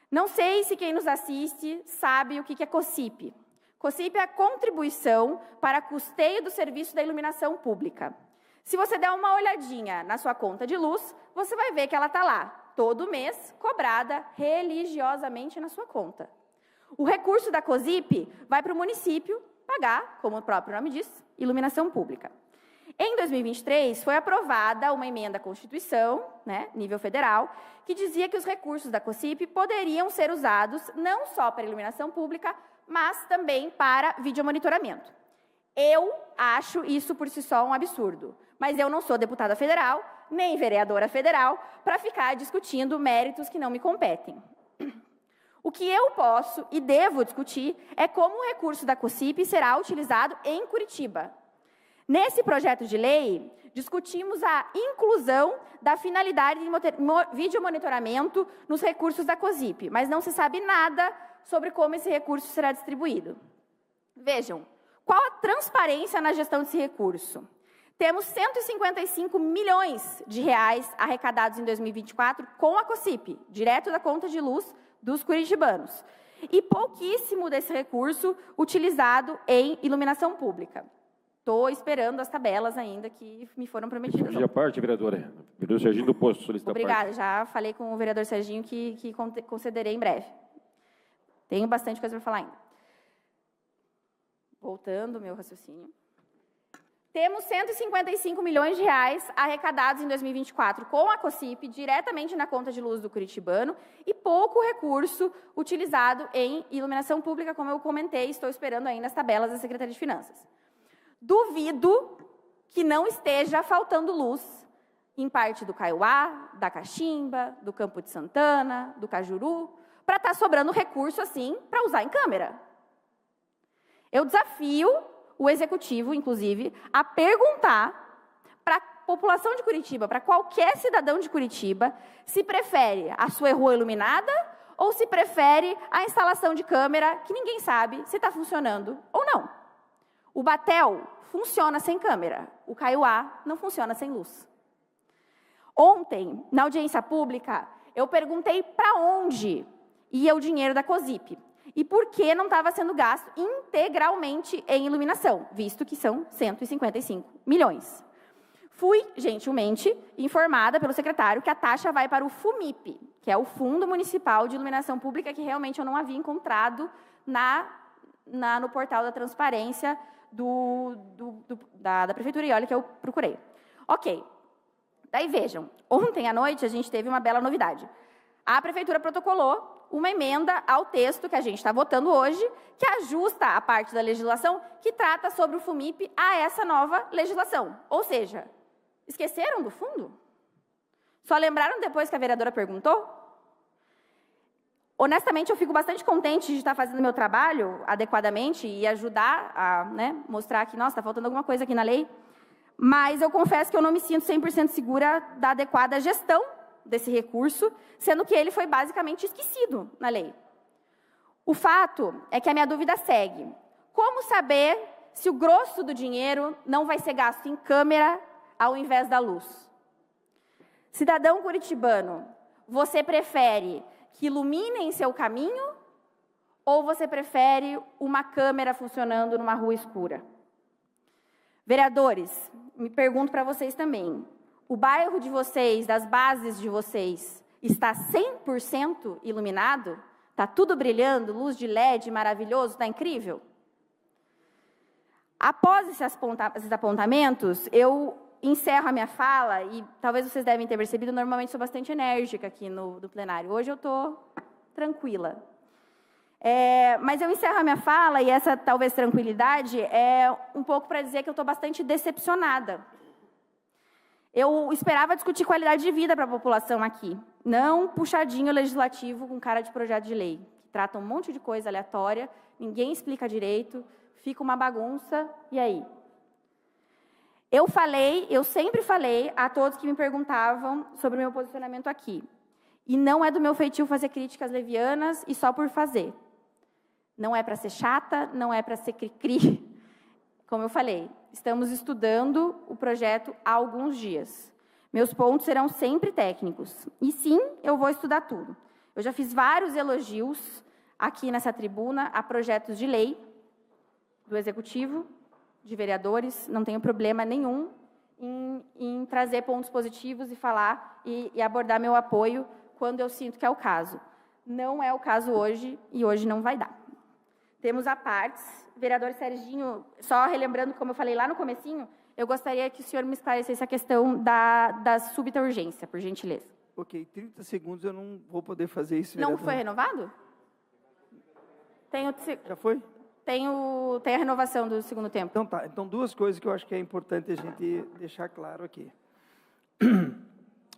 Não sei se quem nos assiste sabe o que é COSIP. COSIP é a contribuição para custeio do serviço da iluminação pública. Se você der uma olhadinha na sua conta de luz, você vai ver que ela está lá, todo mês, cobrada religiosamente na sua conta. O recurso da COSIP vai para o município pagar, como o próprio nome diz, iluminação pública. Em 2023, foi aprovada uma emenda à Constituição, nível federal, que dizia que os recursos da COSIP poderiam ser usados não só para iluminação pública, mas também para videomonitoramento. Eu acho isso por si só um absurdo, mas eu não sou deputada federal, nem vereadora federal, para ficar discutindo méritos que não me competem. O que eu posso e devo discutir é como o recurso da COSIP será utilizado em Curitiba. Nesse projeto de lei, discutimos a inclusão da finalidade de videomonitoramento nos recursos da COSIP, mas não se sabe nada sobre como esse recurso será distribuído. Vejam, qual a transparência na gestão desse recurso? Temos 155 milhões de reais arrecadados em 2024 com a COSIP, direto da conta de luz dos curitibanos, e pouquíssimo desse recurso utilizado em iluminação pública. Estou esperando as tabelas ainda que me foram prometidas. A parte, vereadora. Vereador Serginho do Posto solicita a parte. Obrigada, já falei com o vereador Serginho que concederei em breve. Tenho bastante coisa para falar ainda. Voltando ao meu raciocínio. Temos 155 milhões de reais arrecadados em 2024 com a COSIP, diretamente na conta de luz do curitibano, e pouco recurso utilizado em iluminação pública, como eu comentei, estou esperando ainda as tabelas da Secretaria de Finanças. Duvido que não esteja faltando luz em parte do Caiuá, da Caximba, do Campo de Santana, do Cajuru, para estar sobrando recurso assim para usar em câmera. Eu desafio o Executivo, inclusive, a perguntar para a população de Curitiba, para qualquer cidadão de Curitiba, se prefere a sua rua iluminada ou se prefere a instalação de câmera, que ninguém sabe se está funcionando ou não. O Batel funciona sem câmera, o Kaiowá não funciona sem luz. Ontem, na audiência pública, eu perguntei para onde ia o dinheiro da COSIP e por que não estava sendo gasto integralmente em iluminação, visto que são 155 milhões. Fui, gentilmente, informada pelo secretário que a taxa vai para o FUMIP, que é o Fundo Municipal de Iluminação Pública, que realmente eu não havia encontrado no portal da transparência da Prefeitura, e olha que eu procurei. Ok. Daí, vejam, ontem à noite a gente teve uma bela novidade. A Prefeitura protocolou uma emenda ao texto que a gente está votando hoje, que ajusta a parte da legislação que trata sobre o FUMIP a essa nova legislação. Ou seja, esqueceram do fundo? Só lembraram depois que a vereadora perguntou? Honestamente, eu fico bastante contente de estar fazendo meu trabalho adequadamente e ajudar a mostrar que, nossa, está faltando alguma coisa aqui na lei, mas eu confesso que eu não me sinto 100% segura da adequada gestão desse recurso, sendo que ele foi basicamente esquecido na lei. O fato é que a minha dúvida segue. Como saber se o grosso do dinheiro não vai ser gasto em câmera ao invés da luz? Cidadão curitibano, você prefere que iluminem seu caminho ou você prefere uma câmera funcionando numa rua escura? Vereadores, me pergunto para vocês também, o bairro de vocês, das bases de vocês, está 100% iluminado? Está tudo brilhando, luz de LED maravilhoso, está incrível? Após esses apontamentos, eu encerro a minha fala, e talvez vocês devem ter percebido, normalmente sou bastante enérgica aqui no plenário. Hoje eu estou tranquila. Mas eu encerro a minha fala, e essa talvez tranquilidade é um pouco para dizer que eu estou bastante decepcionada. Eu esperava discutir qualidade de vida para a população aqui, não puxadinho legislativo com cara de projeto de lei, que trata um monte de coisa aleatória, ninguém explica direito, fica uma bagunça, e aí? Eu sempre falei a todos que me perguntavam sobre o meu posicionamento aqui, e não é do meu feitio fazer críticas levianas e só por fazer. Não é para ser chata, não é para ser cri-cri. Como eu falei, estamos estudando o projeto há alguns dias. Meus pontos serão sempre técnicos. E sim, eu vou estudar tudo. Eu já fiz vários elogios aqui nessa tribuna a projetos de lei do Executivo, de vereadores. Não tenho problema nenhum em trazer pontos positivos e falar e abordar meu apoio quando eu sinto que é o caso. Não é o caso hoje e hoje não vai dar. Temos a partes. Vereador Serginho, só relembrando, como eu falei lá no comecinho, eu gostaria que o senhor me esclarecesse a questão da súbita urgência, por gentileza. Ok, 30 segundos eu não vou poder fazer isso, vereador. Não foi renovado? Já foi? Tem a renovação do segundo tempo. Então tá, então duas coisas que eu acho que é importante a gente deixar claro aqui.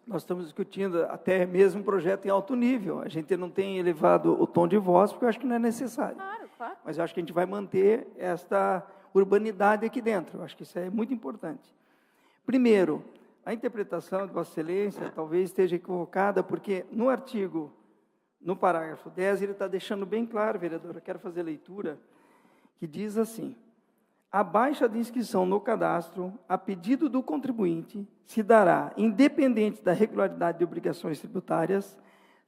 Nós estamos discutindo até mesmo um projeto em alto nível. A gente não tem elevado o tom de voz, porque eu acho que não é necessário. Claro. Mas eu acho que a gente vai manter esta urbanidade aqui dentro. Eu acho que isso é muito importante. Primeiro, a interpretação de Vossa Excelência talvez esteja equivocada, porque no artigo, no parágrafo 10, ele está deixando bem claro, vereadora, eu quero fazer a leitura, que diz assim: a baixa de inscrição no cadastro, a pedido do contribuinte, se dará, independente da regularidade de obrigações tributárias,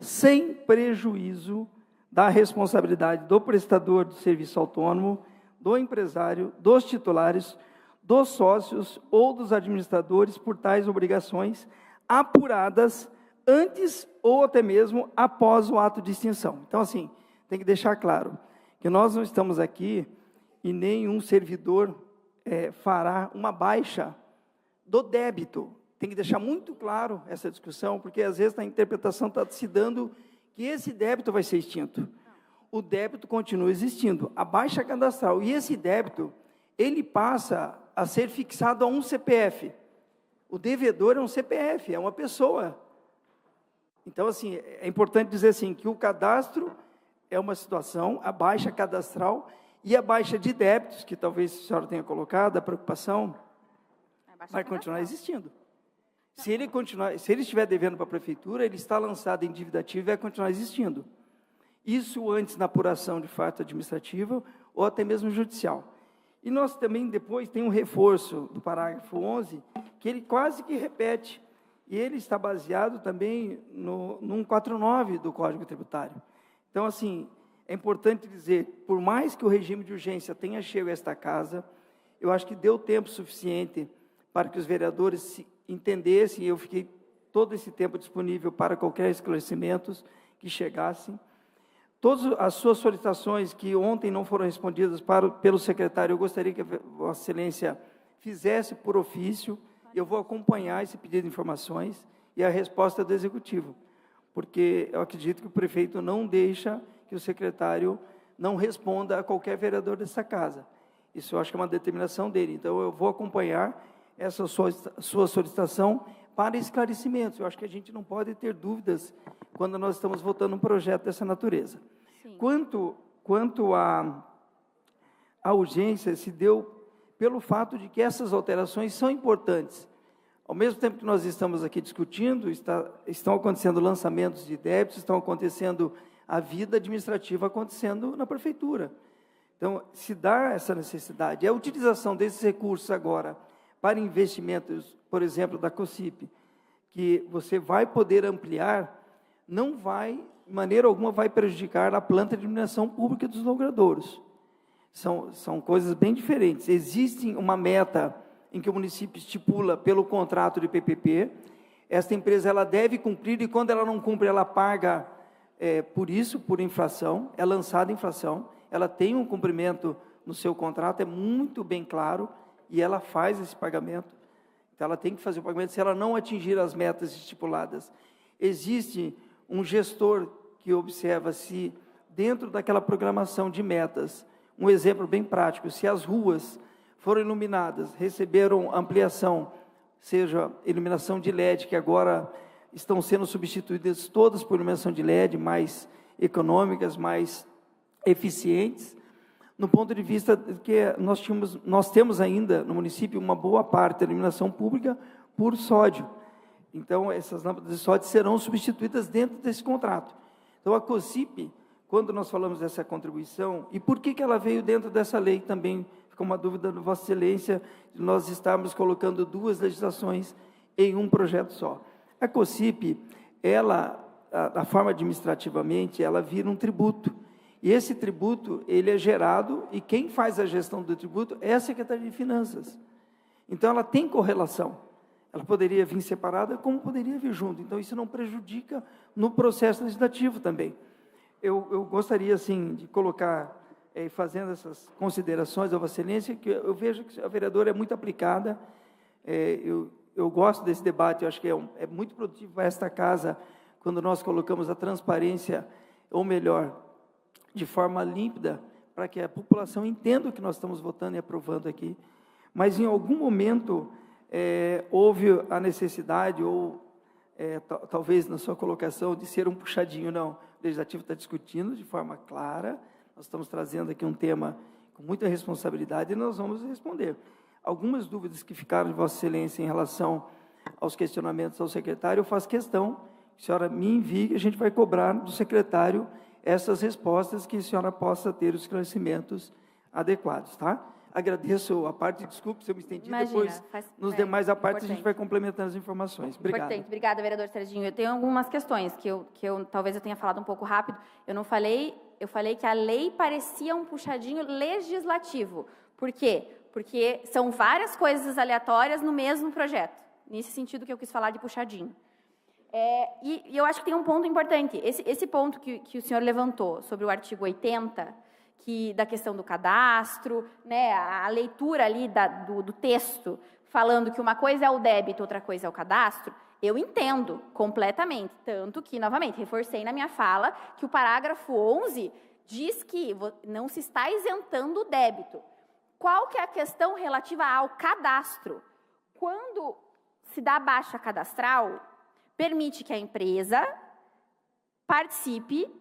sem prejuízo da responsabilidade do prestador de serviço autônomo, do empresário, dos titulares, dos sócios ou dos administradores por tais obrigações apuradas antes ou até mesmo após o ato de extinção. Então, assim, tem que deixar claro que nós não estamos aqui e nenhum servidor fará uma baixa do débito. Tem que deixar muito claro essa discussão, porque às vezes a interpretação está se dando que esse débito vai ser extinto. O débito continua existindo, a baixa cadastral, e esse débito, ele passa a ser fixado a um CPF. O devedor é um CPF, é uma pessoa. Então, assim, é importante dizer assim, que o cadastro é uma situação, a baixa cadastral e a baixa de débitos, que talvez a senhora tenha colocado, a preocupação, vai continuar existindo. Se ele estiver devendo para a prefeitura, ele está lançado em dívida ativa e vai continuar existindo. Isso antes na apuração de fato administrativa ou até mesmo judicial. E nós também depois tem um reforço do parágrafo 11, que ele quase que repete, e ele está baseado também no 149 do Código Tributário. Então, assim, é importante dizer, por mais que o regime de urgência tenha chego a esta casa, eu acho que deu tempo suficiente para que os vereadores se entendessem, e eu fiquei todo esse tempo disponível para qualquer esclarecimentos que chegassem. Todas as suas solicitações que ontem não foram respondidas pelo secretário, eu gostaria que Vossa Excelência fizesse por ofício. Eu vou acompanhar esse pedido de informações e a resposta do Executivo, porque eu acredito que o prefeito não deixa que o secretário não responda a qualquer vereador dessa casa. Isso eu acho que é uma determinação dele. Então, eu vou acompanhar essa sua solicitação para esclarecimentos. Eu acho que a gente não pode ter dúvidas quando nós estamos votando um projeto dessa natureza. Sim. Quanto à urgência, se deu pelo fato de que essas alterações são importantes. Ao mesmo tempo que nós estamos aqui discutindo, estão acontecendo lançamentos de débitos, estão acontecendo a vida administrativa acontecendo na prefeitura. Então, se dá essa necessidade, a utilização desses recursos agora para investimentos, por exemplo, da COSIP, que você vai poder ampliar, não vai, de maneira alguma, vai prejudicar a planta de iluminação pública dos logradouros. São coisas bem diferentes. Existe uma meta em que o município estipula pelo contrato de PPP, esta empresa ela deve cumprir, e quando ela não cumpre, ela paga por infração, é lançada infração, ela tem um cumprimento no seu contrato, é muito bem claro, e ela faz esse pagamento. Então, ela tem que fazer o pagamento se ela não atingir as metas estipuladas. Existe um gestor que observa se, dentro daquela programação de metas, um exemplo bem prático, se as ruas foram iluminadas, receberam ampliação, seja iluminação de LED, que agora estão sendo substituídas todas por iluminação de LED, mais econômicas, mais eficientes, no ponto de vista que nós temos ainda no município uma boa parte da iluminação pública por sódio. Então, essas lâmpadas de sódio serão substituídas dentro desse contrato. Então, a COSIP, quando nós falamos dessa contribuição, e por que ela veio dentro dessa lei também, ficou uma dúvida de Vossa Excelência, de nós estarmos colocando duas legislações em um projeto só. A COSIP, a forma administrativamente, ela vira um tributo. E esse tributo, ele é gerado, e quem faz a gestão do tributo é a Secretaria de Finanças. Então, ela tem correlação. Ela poderia vir separada, como poderia vir junto. Então, isso não prejudica no processo legislativo também. Eu gostaria, assim, de colocar, fazendo essas considerações a Vossa Excelência, que eu vejo que a vereadora é muito aplicada, eu gosto desse debate, eu acho que é muito produtivo para esta casa, quando nós colocamos a transparência, ou melhor, de forma límpida, para que a população entenda o que nós estamos votando e aprovando aqui. Mas, em algum momento, houve a necessidade, ou talvez na sua colocação, de ser um puxadinho. Não, o Legislativo está discutindo de forma clara, nós estamos trazendo aqui um tema com muita responsabilidade e nós vamos responder. Algumas dúvidas que ficaram de Vossa Excelência em relação aos questionamentos ao secretário, eu faço questão que a senhora me envie, que a gente vai cobrar do secretário essas respostas, que a senhora possa ter os esclarecimentos adequados, tá? Agradeço a parte, desculpe se eu me estendi. Imagina, depois, nos demais a parte, a gente vai complementando as informações. Obrigado. Obrigada, vereador Serginho. Eu tenho algumas questões que talvez eu tenha falado um pouco rápido. Eu falei que a lei parecia um puxadinho legislativo. Por quê? Porque são várias coisas aleatórias no mesmo projeto. Nesse sentido que eu quis falar de puxadinho. E eu acho que tem um ponto importante. Esse ponto que o senhor levantou sobre o artigo 80, da questão do cadastro, né, a leitura ali do texto, falando que uma coisa é o débito, outra coisa é o cadastro, eu entendo completamente. Tanto que, novamente, reforcei na minha fala que o parágrafo 11 diz que não se está isentando o débito. Qual que é a questão relativa ao cadastro? Quando se dá baixa cadastral, permite que a empresa participe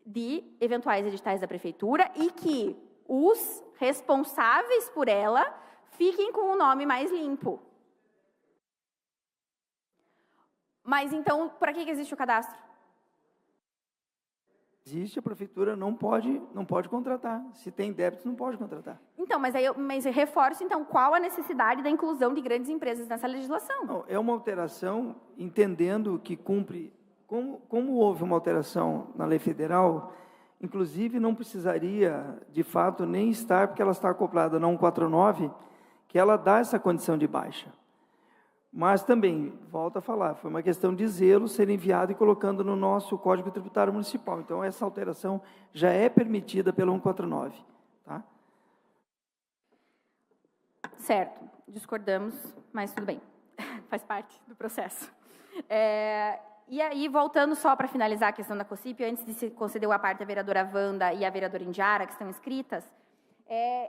de eventuais editais da prefeitura e que os responsáveis por ela fiquem com o nome mais limpo. Mas, então, para que existe o cadastro? Existe, a prefeitura não pode contratar. Se tem débitos, não pode contratar. Então, mas eu reforço, então, qual a necessidade da inclusão de grandes empresas nessa legislação? Não, é uma alteração, entendendo que cumpre... Como houve uma alteração na lei federal, inclusive não precisaria, de fato, nem estar, porque ela está acoplada na 149, que ela dá essa condição de baixa. Mas também, volto a falar, foi uma questão de zelo ser enviado e colocando no nosso Código Tributário Municipal. Então, essa alteração já é permitida pela 149. Tá? Certo, discordamos, mas tudo bem, faz parte do processo. E aí, voltando só para finalizar a questão da COCIP, antes de se conceder o aparte à vereadora Wanda e à vereadora Indiara, que estão inscritas,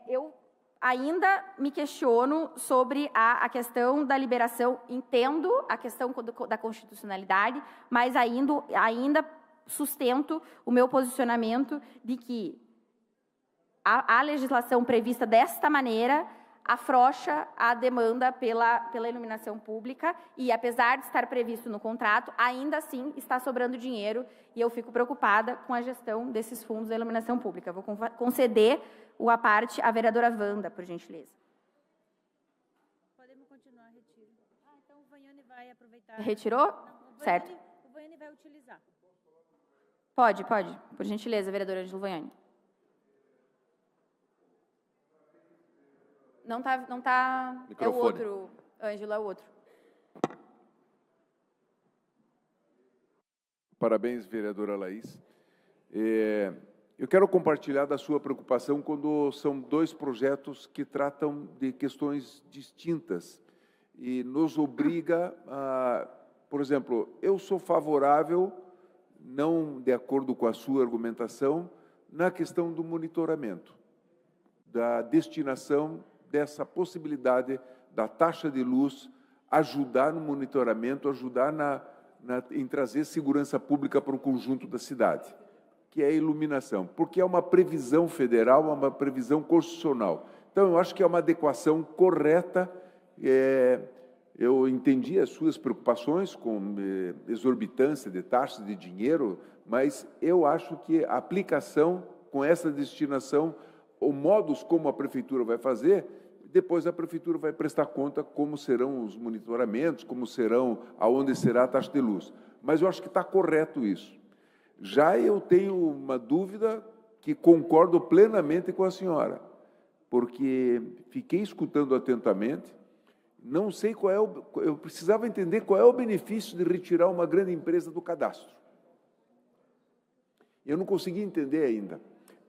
eu ainda me questiono sobre a questão da liberação, entendo a questão da constitucionalidade, mas ainda sustento o meu posicionamento de que a legislação prevista desta maneira afrouxa a demanda pela iluminação pública e, apesar de estar previsto no contrato, ainda assim está sobrando dinheiro e eu fico preocupada com a gestão desses fundos da iluminação pública. Vou conceder o aparte à vereadora Wanda, por gentileza. Podemos continuar, retiro. Então o Vaiani vai aproveitar. Retirou? Não, certo. O Vaiani vai utilizar. Pode. Por gentileza, vereadora Ângelo Vaiani. Não tá. Microfone. É o outro, Ângelo, é o outro. Parabéns, vereadora Laís. Eu quero compartilhar da sua preocupação quando são dois projetos que tratam de questões distintas e nos obriga a, por exemplo, eu sou favorável, não de acordo com a sua argumentação, na questão do monitoramento, da destinação dessa possibilidade da taxa de luz ajudar no monitoramento, ajudar em trazer segurança pública para o conjunto da cidade, que é a iluminação, porque é uma previsão federal, é uma previsão constitucional. Então, eu acho que é uma adequação correta. Eu entendi as suas preocupações com exorbitância de taxas de dinheiro, mas eu acho que a aplicação com essa destinação, o modus como a prefeitura vai fazer, depois a prefeitura vai prestar conta como serão os monitoramentos, como serão, aonde será a taxa de luz. Mas eu acho que está correto isso. Já eu tenho uma dúvida que concordo plenamente com a senhora, porque fiquei escutando atentamente, não sei qual é eu precisava entender qual é o benefício de retirar uma grande empresa do cadastro. Eu não consegui entender ainda,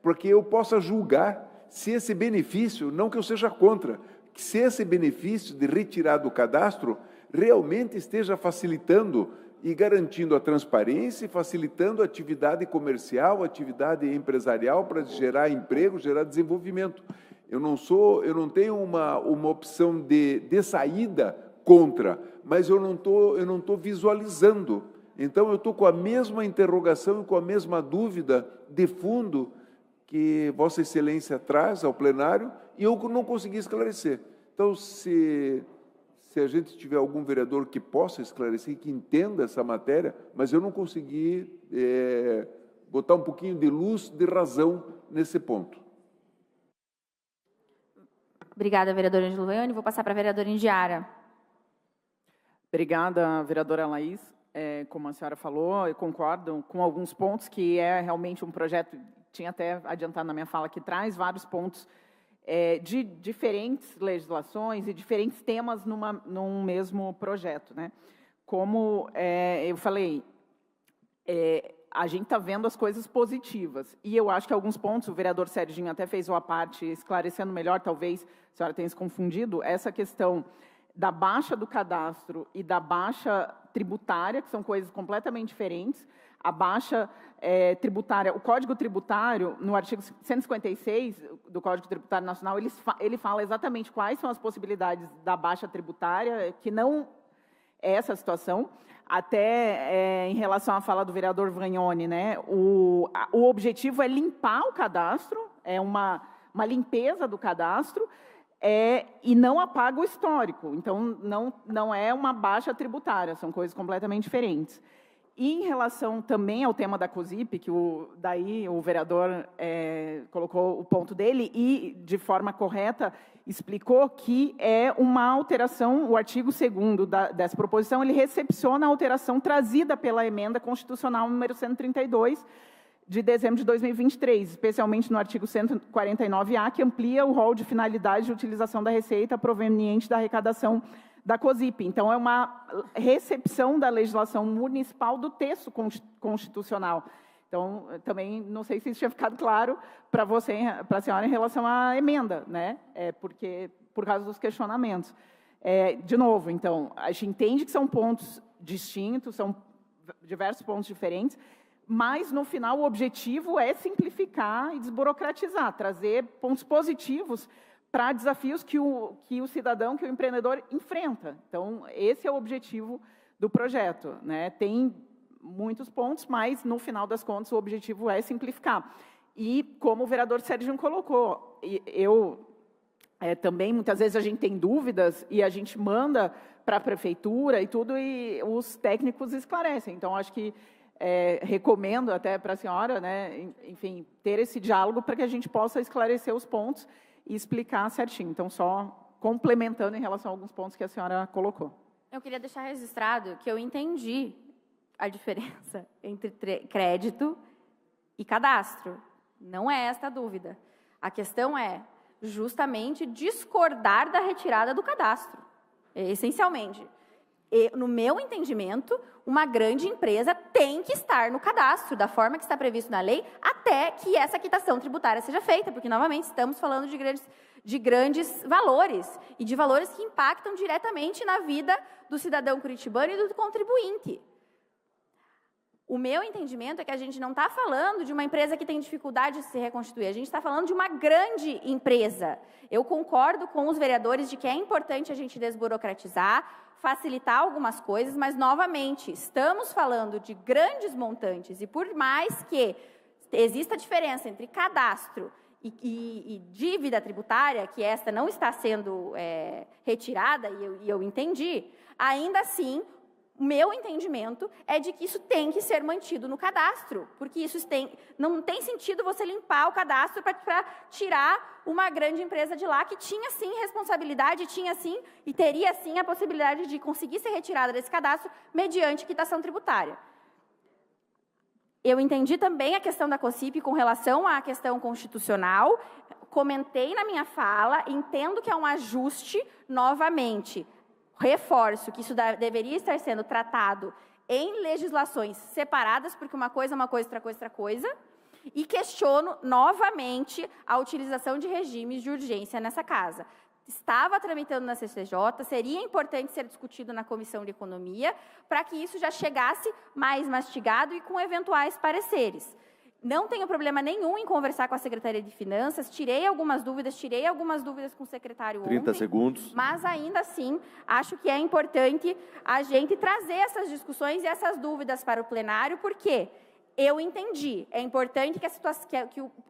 porque eu possa julgar se esse benefício, não que eu seja contra, que se esse benefício de retirar do cadastro realmente esteja facilitando e garantindo a transparência e facilitando a atividade comercial, a atividade empresarial para gerar emprego, gerar desenvolvimento. Eu não tenho uma opção de saída contra, mas eu não tô visualizando. Então, eu estou com a mesma interrogação e com a mesma dúvida de fundo que Vossa Excelência traz ao plenário e eu não consegui esclarecer. Então, se a gente tiver algum vereador que possa esclarecer, que entenda essa matéria, mas eu não consegui botar um pouquinho de luz, de razão nesse ponto. Obrigada, vereadora Ângelo Vaiani. Vou passar para a vereadora Indiara. Obrigada, vereadora Laís. Como a senhora falou, eu concordo com alguns pontos, que é realmente um projeto, tinha até adiantado na minha fala, que traz vários pontos de diferentes legislações e diferentes temas num mesmo projeto, né? Como eu falei, a gente está vendo as coisas positivas. E eu acho que alguns pontos, o vereador Serginho até fez uma parte esclarecendo melhor, talvez a senhora tenha se confundido, essa questão da baixa do cadastro e da baixa tributária, que são coisas completamente diferentes. A baixa tributária, o Código Tributário, no artigo 156 do Código Tributário Nacional, ele fala exatamente quais são as possibilidades da baixa tributária, que não é essa situação. Até em relação à fala do vereador Vagnoni, né, o objetivo é limpar o cadastro, é uma limpeza do cadastro, e não apaga o histórico. Então, não é uma baixa tributária, são coisas completamente diferentes. E em relação também ao tema da COSIP, que daí o vereador colocou o ponto dele e, de forma correta, explicou que é uma alteração, o artigo 2º dessa proposição, ele recepciona a alteração trazida pela emenda constitucional número 132, de dezembro de 2023, especialmente no artigo 149A, que amplia o rol de finalidades de utilização da receita proveniente da arrecadação da COSIP. Então, é uma recepção da legislação municipal do texto constitucional. Então, também não sei se isso tinha ficado claro para você, para a senhora, em relação à emenda, né? Porque, por causa dos questionamentos. De novo, então, a gente entende que são pontos distintos, são diversos pontos diferentes, mas, no final, o objetivo é simplificar e desburocratizar, trazer pontos positivos para desafios que o cidadão, que o empreendedor enfrenta. Então, esse é o objetivo do projeto, né? Tem muitos pontos, mas, no final das contas, o objetivo é simplificar. E, como o vereador Serginho colocou, também, muitas vezes, a gente tem dúvidas e a gente manda para a prefeitura e tudo, e os técnicos esclarecem. Então, acho que recomendo até para a senhora, né, enfim, ter esse diálogo para que a gente possa esclarecer os pontos e explicar certinho. Então, só complementando em relação a alguns pontos que a senhora colocou. Eu queria deixar registrado que eu entendi a diferença entre crédito e cadastro. Não é esta a dúvida. A questão é justamente discordar da retirada do cadastro, essencialmente. E, no meu entendimento, uma grande empresa tem que estar no cadastro, da forma que está previsto na lei, até que essa quitação tributária seja feita, porque, novamente, estamos falando de grandes valores, e de valores que impactam diretamente na vida do cidadão curitibano e do contribuinte. O meu entendimento é que a gente não está falando de uma empresa que tem dificuldade de se reconstituir, a gente está falando de uma grande empresa. Eu concordo com os vereadores de que é importante a gente desburocratizar, facilitar algumas coisas, mas, novamente, estamos falando de grandes montantes, e por mais que exista diferença entre cadastro e dívida tributária, que esta não está sendo retirada, e eu entendi, ainda assim, o meu entendimento é de que isso tem que ser mantido no cadastro, porque não tem sentido você limpar o cadastro para tirar uma grande empresa de lá que tinha, sim, responsabilidade, tinha, sim, e teria, sim, a possibilidade de conseguir ser retirada desse cadastro mediante quitação tributária. Eu entendi também a questão da COSIP com relação à questão constitucional, comentei na minha fala, entendo que é um ajuste, novamente. Reforço que isso deveria estar sendo tratado em legislações separadas, porque uma coisa é uma coisa, outra coisa é outra coisa, e questiono novamente a utilização de regimes de urgência nessa casa. Estava tramitando na CCJ, seria importante ser discutido na Comissão de Economia, para que isso já chegasse mais mastigado e com eventuais pareceres. Não tenho problema nenhum em conversar com a Secretaria de Finanças, tirei algumas dúvidas com o secretário 30 ontem, segundos. Mas, ainda assim, acho que é importante a gente trazer essas discussões e essas dúvidas para o plenário, porque eu entendi, é importante que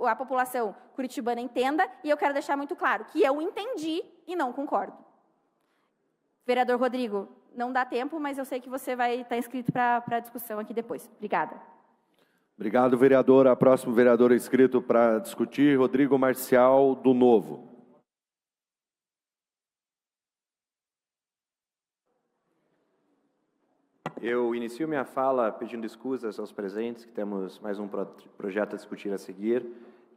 a população curitibana entenda, e eu quero deixar muito claro que eu entendi e não concordo. Vereador Rodrigo, não dá tempo, mas eu sei que você vai estar inscrito para a discussão aqui depois. Obrigada. Obrigado, vereador. A próxima vereadora inscrito para discutir, Rodrigo Marcial, do Novo. Eu inicio minha fala pedindo escusas aos presentes, que temos mais um projeto a discutir a seguir,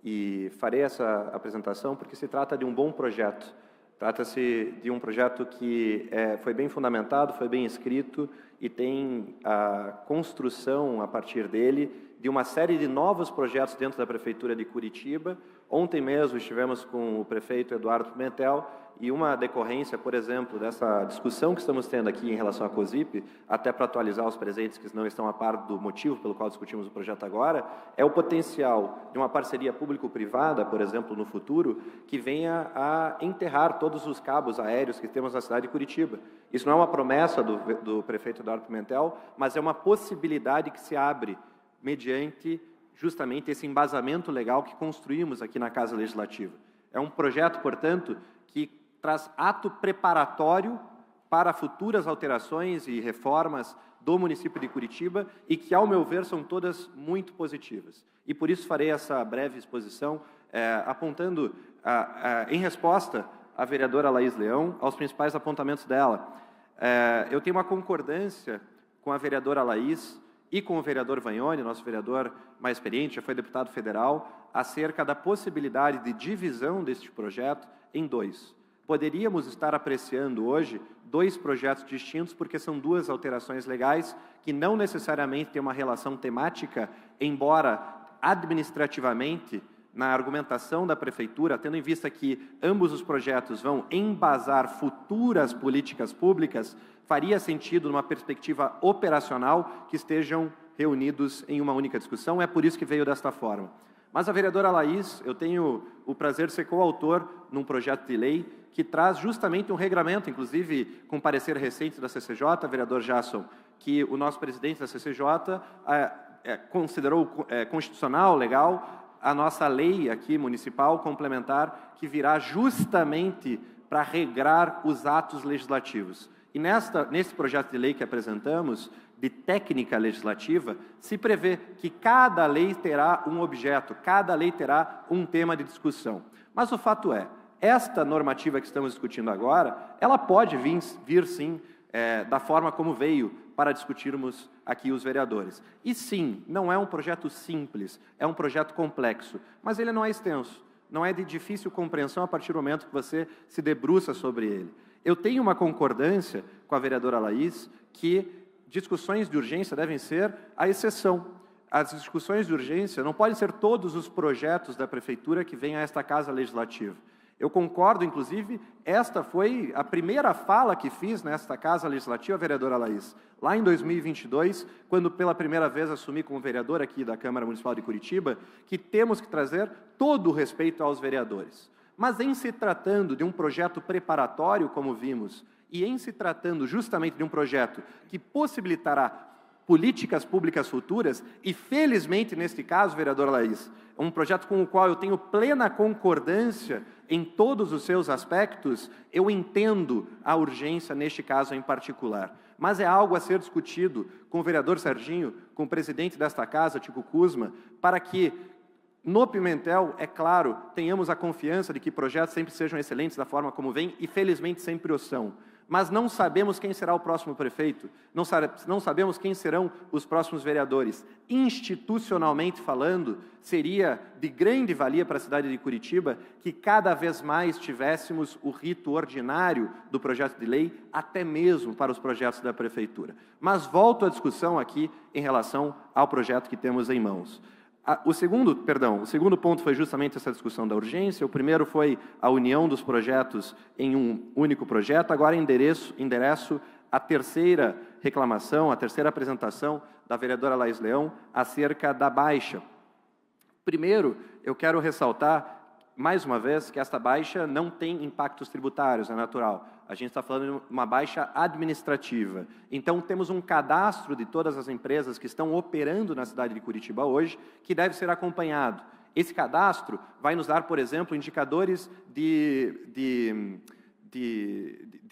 e farei essa apresentação porque se trata de um bom projeto. Trata-se de um projeto que foi bem fundamentado, foi bem escrito e tem a construção, a partir dele, de uma série de novos projetos dentro da Prefeitura de Curitiba. Ontem mesmo estivemos com o prefeito Eduardo Pimentel e uma decorrência, por exemplo, dessa discussão que estamos tendo aqui em relação à COSIP, até para atualizar os presentes que não estão a par do motivo pelo qual discutimos o projeto agora, é o potencial de uma parceria público-privada, por exemplo, no futuro, que venha a enterrar todos os cabos aéreos que temos na cidade de Curitiba. Isso não é uma promessa do prefeito Eduardo Pimentel, mas é uma possibilidade que se abre mediante justamente esse embasamento legal que construímos aqui na Casa Legislativa. É um projeto, portanto, que traz ato preparatório para futuras alterações e reformas do município de Curitiba e que, ao meu ver, são todas muito positivas. E por isso farei essa breve exposição, apontando, em resposta à vereadora Laís Leão, aos principais apontamentos dela. Eu tenho uma concordância com a vereadora Laís e com o vereador Vagnoni, nosso vereador mais experiente, já foi deputado federal, acerca da possibilidade de divisão deste projeto em dois. Poderíamos estar apreciando hoje 2 projetos distintos, porque são 2 alterações legais que não necessariamente têm uma relação temática, embora administrativamente, na argumentação da Prefeitura, tendo em vista que ambos os projetos vão embasar futuras políticas públicas, faria sentido, numa perspectiva operacional, que estejam reunidos em uma única discussão. É por isso que veio desta forma. Mas a vereadora Laís, eu tenho o prazer de ser coautor num projeto de lei que traz justamente um regramento, inclusive com parecer recente da CCJ, vereador Jasson, que o nosso presidente da CCJ considerou constitucional, legal, a nossa lei aqui municipal complementar, que virá justamente para regrar os atos legislativos. E nesse projeto de lei que apresentamos, de técnica legislativa, se prevê que cada lei terá um objeto, cada lei terá um tema de discussão. Mas o fato é, esta normativa que estamos discutindo agora, ela pode vir sim, da forma como veio, para discutirmos aqui os vereadores. E sim, não é um projeto simples, é um projeto complexo, mas ele não é extenso, não é de difícil compreensão a partir do momento que você se debruça sobre ele. Eu tenho uma concordância com a vereadora Laís que discussões de urgência devem ser a exceção. As discussões de urgência não podem ser todos os projetos da Prefeitura que vêm a esta Casa Legislativa. Eu concordo, inclusive, esta foi a primeira fala que fiz nesta Casa Legislativa, vereadora Laís, lá em 2022, quando pela primeira vez assumi como vereador aqui da Câmara Municipal de Curitiba, que temos que trazer todo o respeito aos vereadores. Mas em se tratando de um projeto preparatório, como vimos, e em se tratando justamente de um projeto que possibilitará políticas públicas futuras, e felizmente, neste caso, vereadora Laís, é um projeto com o qual eu tenho plena concordância em todos os seus aspectos, eu entendo a urgência neste caso em particular. Mas é algo a ser discutido com o vereador Serginho, com o presidente desta casa, Tico Kuzma, para que, no Pimentel, é claro, tenhamos a confiança de que projetos sempre sejam excelentes da forma como vêm, e felizmente sempre o são. Mas não sabemos quem será o próximo prefeito, não sabemos quem serão os próximos vereadores. Institucionalmente falando, seria de grande valia para a cidade de Curitiba que cada vez mais tivéssemos o rito ordinário do projeto de lei, até mesmo para os projetos da Prefeitura. Mas volto à discussão aqui em relação ao projeto que temos em mãos. O segundo ponto foi justamente essa discussão da urgência. O primeiro foi a união dos projetos em um único projeto. Agora endereço a terceira reclamação, a terceira apresentação da vereadora Laís Leão acerca da baixa. Primeiro, eu quero ressaltar, mais uma vez, que esta baixa não tem impactos tributários, é natural. A gente está falando de uma baixa administrativa. Então, temos um cadastro de todas as empresas que estão operando na cidade de Curitiba hoje, que deve ser acompanhado. Esse cadastro vai nos dar, por exemplo, indicadores de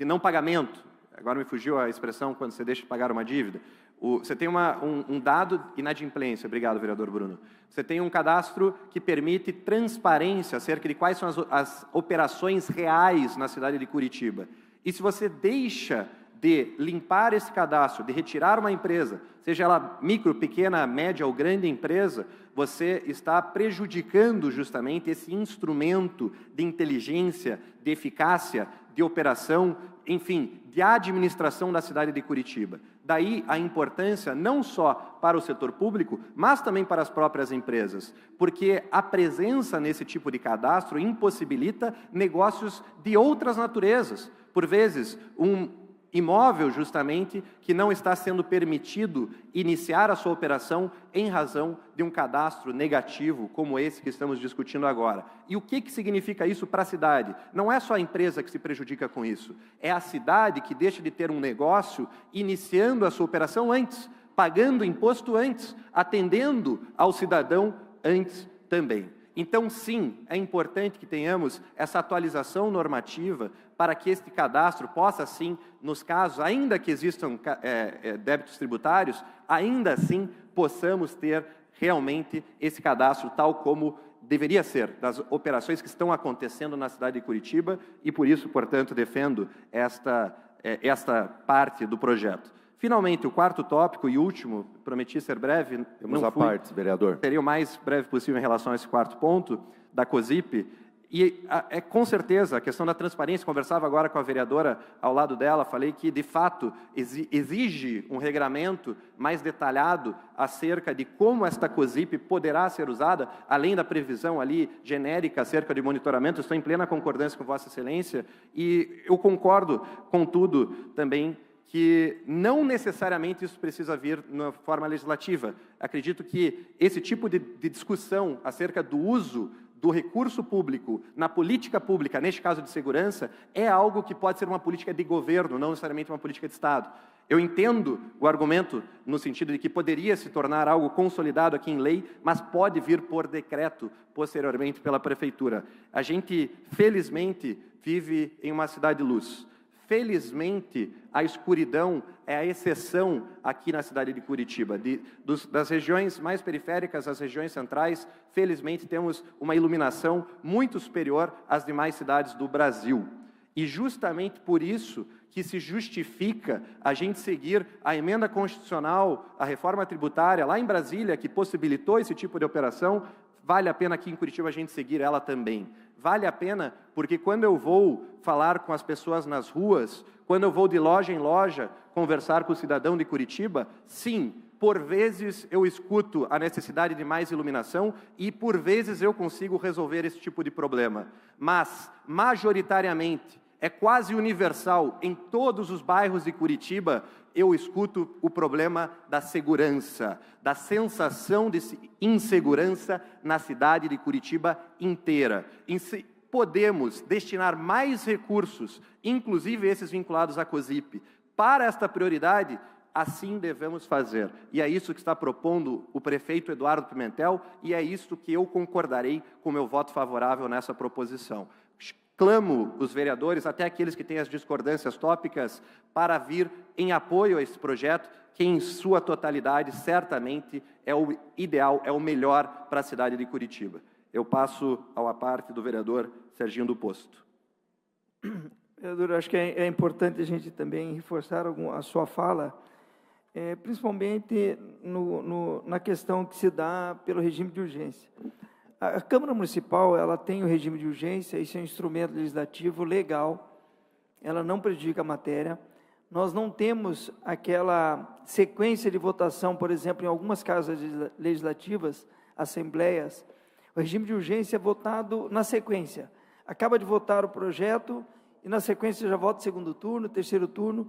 não pagamento. Agora me fugiu a expressão quando você deixa de pagar uma dívida. Você tem um dado inadimplência, obrigado, vereador Bruno. Você tem um cadastro que permite transparência acerca de quais são as operações reais na cidade de Curitiba. E se você deixa de limpar esse cadastro, de retirar uma empresa, seja ela micro, pequena, média ou grande empresa, você está prejudicando justamente esse instrumento de inteligência, de eficácia, de operação, enfim, de administração da cidade de Curitiba. Daí a importância não só para o setor público, mas também para as próprias empresas, porque a presença nesse tipo de cadastro impossibilita negócios de outras naturezas. Por vezes, um imóvel, justamente, que não está sendo permitido iniciar a sua operação em razão de um cadastro negativo, como esse que estamos discutindo agora. E o que significa isso para a cidade? Não é só a empresa que se prejudica com isso, é a cidade que deixa de ter um negócio iniciando a sua operação antes, pagando imposto antes, atendendo ao cidadão antes também. Então, sim, é importante que tenhamos essa atualização normativa para que este cadastro possa, sim, nos casos, ainda que existam débitos tributários, ainda assim possamos ter realmente esse cadastro tal como deveria ser, das operações que estão acontecendo na cidade de Curitiba, e por isso, portanto, defendo esta parte do projeto. Finalmente, o quarto tópico e último, prometi ser breve, Temos a parte, vereador. Seria o mais breve possível em relação a esse quarto ponto, da COSIP, e com certeza a questão da transparência, conversava agora com a vereadora ao lado dela, falei que, de fato, exige um regramento mais detalhado acerca de como esta COSIP poderá ser usada, além da previsão ali genérica acerca de monitoramento. Estou em plena concordância com Vossa Excelência, e eu concordo, contudo, também, que não necessariamente isso precisa vir na forma legislativa. Acredito que esse tipo de discussão acerca do uso do recurso público na política pública, neste caso de segurança, é algo que pode ser uma política de governo, não necessariamente uma política de Estado. Eu entendo o argumento no sentido de que poderia se tornar algo consolidado aqui em lei, mas pode vir por decreto posteriormente pela Prefeitura. A gente, felizmente, vive em uma cidade-luz. Felizmente, a escuridão é a exceção aqui na cidade de Curitiba. Das regiões mais periféricas às regiões centrais, felizmente temos uma iluminação muito superior às demais cidades do Brasil. E justamente por isso que se justifica a gente seguir a emenda constitucional, a reforma tributária, lá em Brasília, que possibilitou esse tipo de operação, vale a pena aqui em Curitiba a gente seguir ela também. Vale a pena porque quando eu vou falar com as pessoas nas ruas, quando eu vou de loja em loja conversar com o cidadão de Curitiba, sim, por vezes eu escuto a necessidade de mais iluminação e por vezes eu consigo resolver esse tipo de problema. Mas, majoritariamente, é quase universal, em todos os bairros de Curitiba, eu escuto o problema da segurança, da sensação de insegurança na cidade de Curitiba inteira. Podemos destinar mais recursos, inclusive esses vinculados à COSIP, para esta prioridade, assim devemos fazer. E é isso que está propondo o prefeito Eduardo Pimentel, e é isso que eu concordarei com o meu voto favorável nessa proposição. Clamo os vereadores, até aqueles que têm as discordâncias tópicas, para vir em apoio a esse projeto, que em sua totalidade, certamente, é o ideal, é o melhor para a cidade de Curitiba. Eu passo à parte do vereador Serginho do Posto. Vereador, acho que é importante a gente também reforçar a sua fala, principalmente na questão que se dá pelo regime de urgência. A Câmara Municipal, ela tem o regime de urgência, isso é um instrumento legislativo legal, ela não prejudica a matéria. Nós não temos aquela sequência de votação, por exemplo, em algumas casas legislativas, assembleias, o regime de urgência é votado na sequência. Acaba de votar o projeto e na sequência já vota segundo turno, terceiro turno.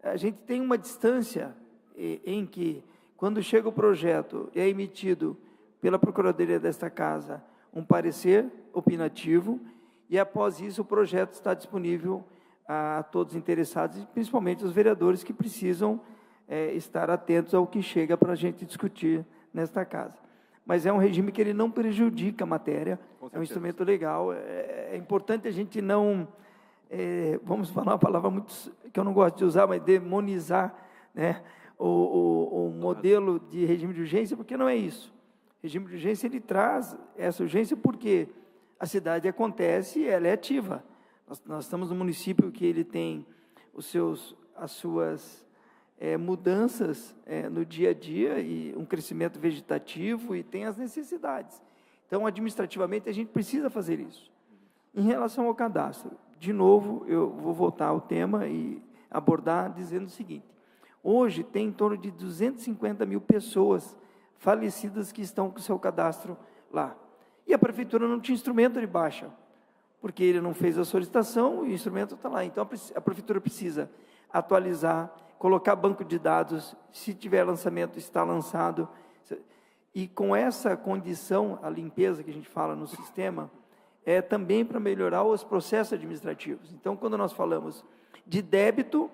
A gente tem uma distância em que, quando chega o projeto e é emitido pela Procuradoria desta Casa um parecer opinativo, e após isso o projeto está disponível a todos os interessados, e principalmente os vereadores que precisam estar atentos ao que chega para a gente discutir nesta Casa. Mas é um regime que ele não prejudica a matéria, é um instrumento legal, é importante a gente não, vamos falar uma palavra muito, que eu não gosto de usar, mas demonizar, né, o modelo de regime de urgência, porque não é isso. O regime de urgência, ele traz essa urgência porque a cidade acontece, ela é ativa. Nós estamos num município que ele tem as suas mudanças no dia a dia, e um crescimento vegetativo, e tem as necessidades. Então, administrativamente, a gente precisa fazer isso. Em relação ao cadastro, de novo, eu vou voltar ao tema e abordar dizendo o seguinte: hoje tem em torno de 250 mil pessoas falecidas que estão com o seu cadastro lá. E a Prefeitura não tinha instrumento de baixa, porque ele não fez a solicitação e o instrumento está lá. Então, a Prefeitura precisa atualizar, colocar banco de dados, se tiver lançamento, está lançado. E com essa condição, a limpeza que a gente fala no sistema, é também para melhorar os processos administrativos. Então, quando nós falamos de débito,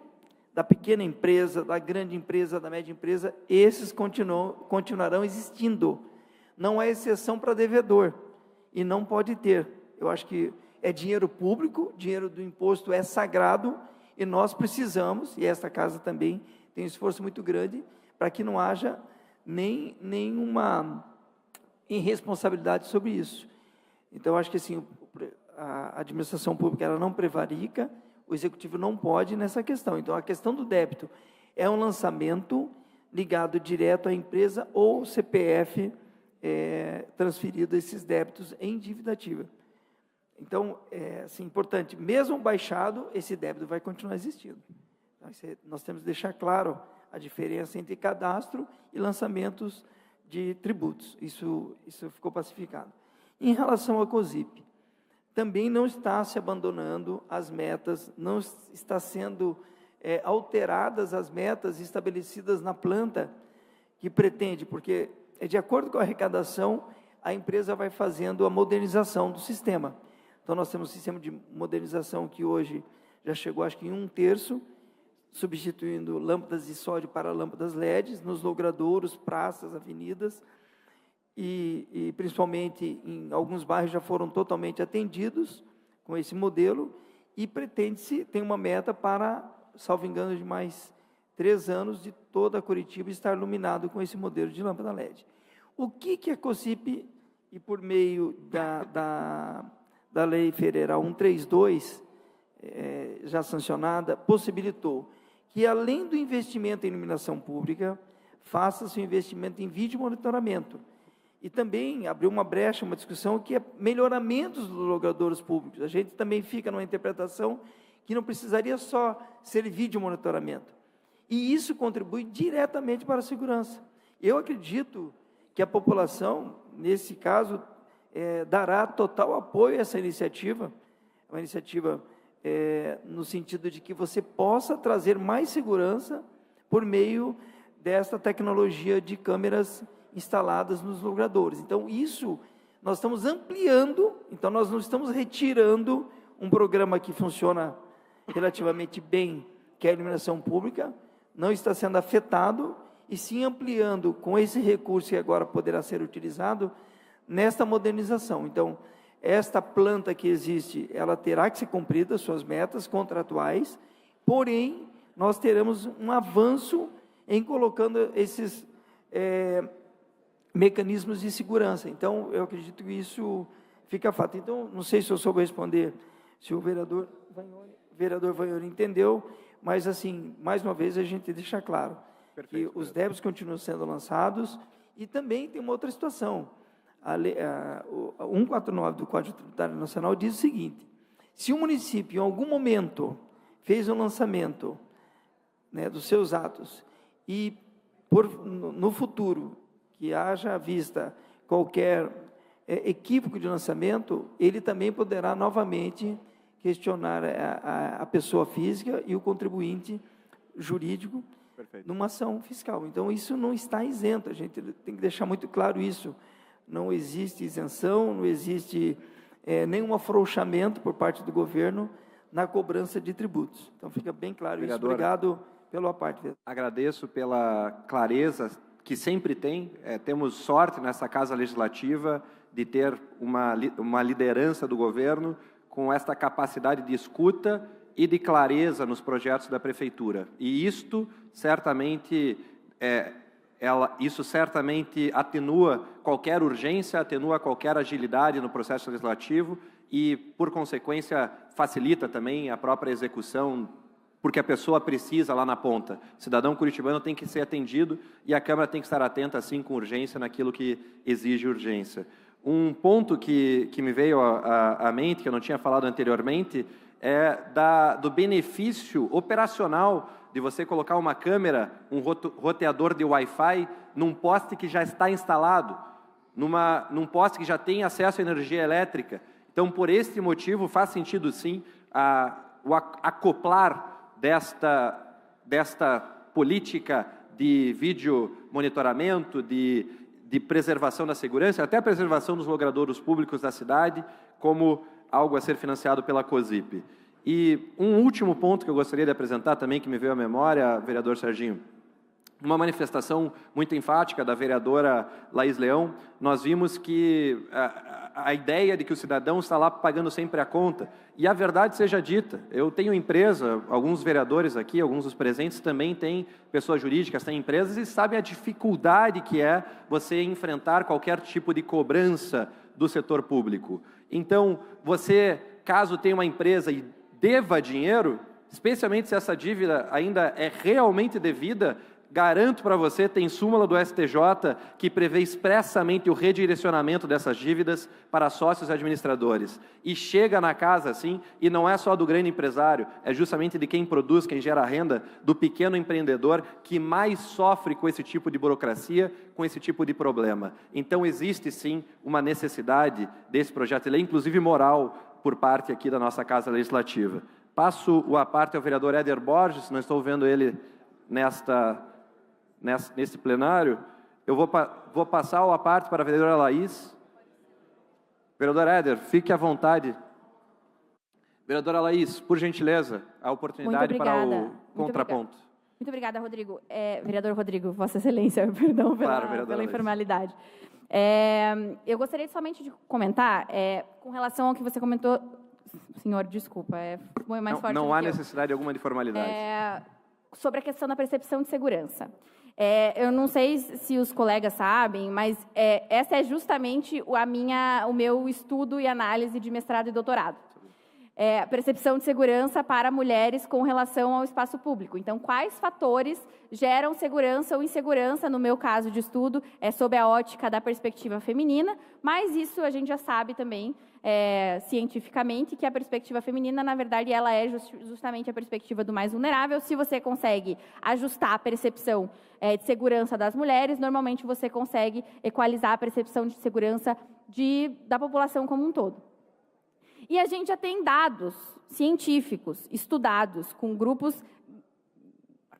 da pequena empresa, da grande empresa, da média empresa, esses continuarão existindo. Não é exceção para devedor, e não pode ter. Eu acho que é dinheiro público, dinheiro do imposto é sagrado, e nós precisamos, e esta casa também tem um esforço muito grande, para que não haja nenhuma irresponsabilidade sobre isso. Então, acho que assim, a administração pública ela não prevarica, o executivo não pode nessa questão. Então, a questão do débito é um lançamento ligado direto à empresa ou CPF transferido esses débitos em dívida ativa. Então, é assim, importante, mesmo baixado, esse débito vai continuar existindo. Então, nós temos que deixar claro a diferença entre cadastro e lançamentos de tributos. Isso ficou pacificado. Em relação à COSIP, também não está se abandonando as metas, não está sendo alteradas as metas estabelecidas na planta que pretende, porque, de acordo com a arrecadação, a empresa vai fazendo a modernização do sistema. Então, nós temos um sistema de modernização que hoje já chegou, acho que em 1/3, substituindo lâmpadas de sódio para lâmpadas LEDs, nos logradouros, praças, avenidas, e principalmente em alguns bairros já foram totalmente atendidos com esse modelo, e pretende-se, tem uma meta para, salvo engano, de mais 3 anos, de toda a Curitiba estar iluminado com esse modelo de lâmpada LED. O que a COSIP, e por meio da Lei Federal 132, já sancionada, possibilitou que, além do investimento em iluminação pública, faça-se um investimento em vídeo monitoramento. E também abriu uma brecha, uma discussão, que é melhoramentos dos logradouros públicos. A gente também fica numa interpretação que não precisaria só ser vídeo monitoramento. E isso contribui diretamente para a segurança. Eu acredito que a população, nesse caso, dará total apoio a essa iniciativa, uma iniciativa no sentido de que você possa trazer mais segurança por meio desta tecnologia de câmeras instaladas nos logradouros. Então, isso nós estamos ampliando, então nós não estamos retirando um programa que funciona relativamente bem, que é a iluminação pública, não está sendo afetado, e sim ampliando com esse recurso que agora poderá ser utilizado nesta modernização. Então, esta planta que existe, ela terá que ser cumprida, suas metas contratuais, porém, nós teremos um avanço em colocando esses mecanismos de segurança. Então, eu acredito que isso fica fato. Então, não sei se eu soube responder, se o vereador Vagnoni entendeu, mas, assim, mais uma vez, a gente deixa claro que os débitos continuam sendo lançados, e também tem uma outra situação. A lei, o 149 do Código Tributário Nacional diz o seguinte: se o município, em algum momento, fez um lançamento, né, dos seus atos, e no futuro, que haja à vista qualquer equívoco de lançamento, ele também poderá novamente questionar a pessoa física e o contribuinte jurídico numa ação fiscal. Então, isso não está isento, a gente tem que deixar muito claro isso. Não existe isenção, não existe nenhum afrouxamento por parte do governo na cobrança de tributos. Então, fica bem claro isso. Obrigado pela parte. Agradeço pela clareza que sempre tem. Temos sorte nessa Casa Legislativa de ter uma liderança do governo com esta capacidade de escuta e de clareza nos projetos da Prefeitura. E isto certamente isso certamente atenua qualquer urgência, atenua qualquer agilidade no processo legislativo e, por consequência, facilita também a própria execução, porque a pessoa precisa lá na ponta. O cidadão curitibano tem que ser atendido e a Câmara tem que estar atenta, assim, com urgência, naquilo que exige urgência. Um ponto que me veio à mente, que eu não tinha falado anteriormente, é do benefício operacional de você colocar uma câmera, um roteador de Wi-Fi, num poste que já está instalado, num poste que já tem acesso à energia elétrica. Então, por este motivo, faz sentido, sim, o acoplar desta política de vídeo monitoramento, de preservação da segurança, até a preservação dos logradouros públicos da cidade, como algo a ser financiado pela COSIP. E um último ponto que eu gostaria de apresentar também, que me veio à memória, vereador Serginho, uma manifestação muito enfática da vereadora Laís Leão, nós vimos que a ideia de que o cidadão está lá pagando sempre a conta, e a verdade seja dita, eu tenho empresa, alguns vereadores aqui, alguns dos presentes também têm pessoas jurídicas, têm empresas e sabem a dificuldade que é você enfrentar qualquer tipo de cobrança do setor público. Então, você, caso tenha uma empresa e deva dinheiro, especialmente se essa dívida ainda é realmente devida, garanto para você, tem súmula do STJ que prevê expressamente o redirecionamento dessas dívidas para sócios e administradores. E chega na casa, assim, e não é só do grande empresário, é justamente de quem produz, quem gera renda, do pequeno empreendedor que mais sofre com esse tipo de burocracia, com esse tipo de problema. Então, existe sim uma necessidade desse projeto de lei, inclusive moral, por parte aqui da nossa Casa Legislativa. Passo a parte ao vereador Éder Borges, não estou vendo ele nesse plenário. Eu vou passar a parte para a vereadora Laís. Vereador Éder, fique à vontade. Vereadora Laís, por gentileza, a oportunidade para o contraponto. Muito obrigada, Rodrigo. Vereador Rodrigo, Vossa Excelência, perdão pela informalidade. Eu gostaria somente de comentar, com relação ao que você comentou, senhor, desculpa, foi mais forte do que eu. Não há necessidade alguma de formalidade. Sobre a questão da percepção de segurança. Eu não sei se os colegas sabem, mas essa é justamente o meu estudo e análise de mestrado e doutorado. Percepção de segurança para mulheres com relação ao espaço público. Então, quais fatores geram segurança ou insegurança? No meu caso de estudo, é sob a ótica da perspectiva feminina, mas isso a gente já sabe também, cientificamente, que a perspectiva feminina, na verdade, ela é justamente a perspectiva do mais vulnerável. Se você consegue ajustar a percepção de segurança das mulheres, normalmente você consegue equalizar a percepção de segurança da população como um todo. E a gente já tem dados científicos estudados com grupos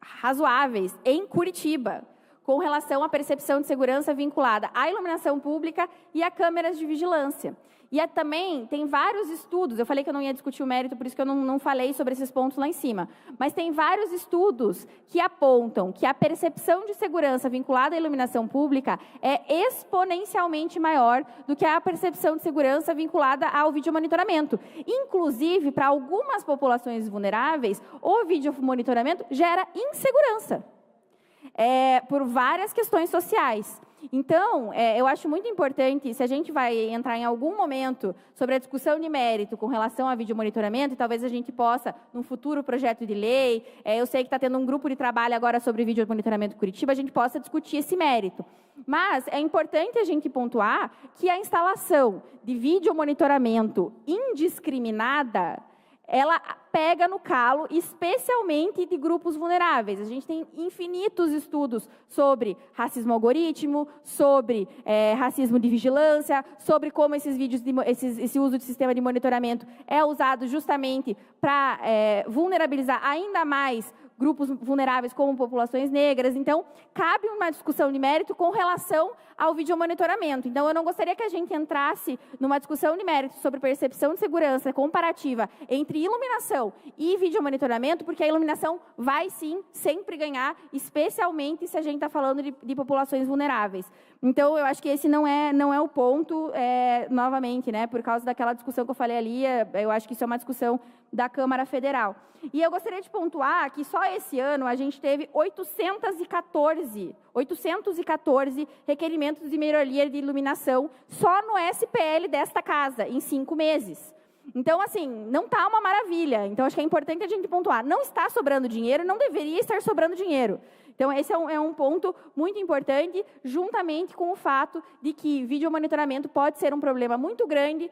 razoáveis em Curitiba, com relação à percepção de segurança vinculada à iluminação pública e a câmeras de vigilância. E também tem vários estudos, eu falei que eu não ia discutir o mérito, por isso que eu não falei sobre esses pontos lá em cima, mas tem vários estudos que apontam que a percepção de segurança vinculada à iluminação pública é exponencialmente maior do que a percepção de segurança vinculada ao videomonitoramento. Inclusive, para algumas populações vulneráveis, o videomonitoramento gera insegurança, por várias questões sociais. Então, eu acho muito importante, se a gente vai entrar em algum momento sobre a discussão de mérito com relação a videomonitoramento, e talvez a gente possa, num futuro projeto de lei, eu sei que está tendo um grupo de trabalho agora sobre videomonitoramento Curitiba, a gente possa discutir esse mérito. Mas é importante a gente pontuar que a instalação de videomonitoramento indiscriminada, ela pega no calo, especialmente de grupos vulneráveis. A gente tem infinitos estudos sobre racismo algoritmo, sobre racismo de vigilância, sobre como esse uso de sistema de monitoramento é usado justamente para vulnerabilizar ainda mais grupos vulneráveis como populações negras. Então, cabe uma discussão de mérito com relação ao videomonitoramento. Então, eu não gostaria que a gente entrasse numa discussão de mérito sobre percepção de segurança comparativa entre iluminação e videomonitoramento, porque a iluminação vai, sim, sempre ganhar, especialmente se a gente está falando de populações vulneráveis. Então, eu acho que esse não é o ponto, novamente, né, por causa daquela discussão que eu falei ali, eu acho que isso é uma discussão da Câmara Federal. E eu gostaria de pontuar que só esse ano a gente teve 814 requerimentos de melhoria de iluminação só no SPL desta casa, em 5 meses. Então, assim, não está uma maravilha. Então, acho que é importante a gente pontuar. Não está sobrando dinheiro, não deveria estar sobrando dinheiro. Então, esse é um ponto muito importante, juntamente com o fato de que videomonitoramento pode ser um problema muito grande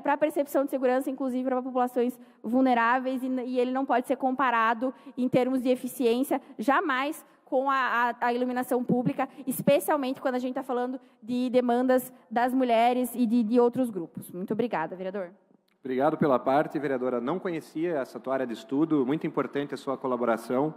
para a percepção de segurança, inclusive para populações vulneráveis, e ele não pode ser comparado em termos de eficiência, jamais, com a iluminação pública, especialmente quando a gente está falando de demandas das mulheres e de outros grupos. Muito obrigada, vereador. Obrigado pela parte, vereadora. Não conhecia essa tua área de estudo, muito importante a sua colaboração.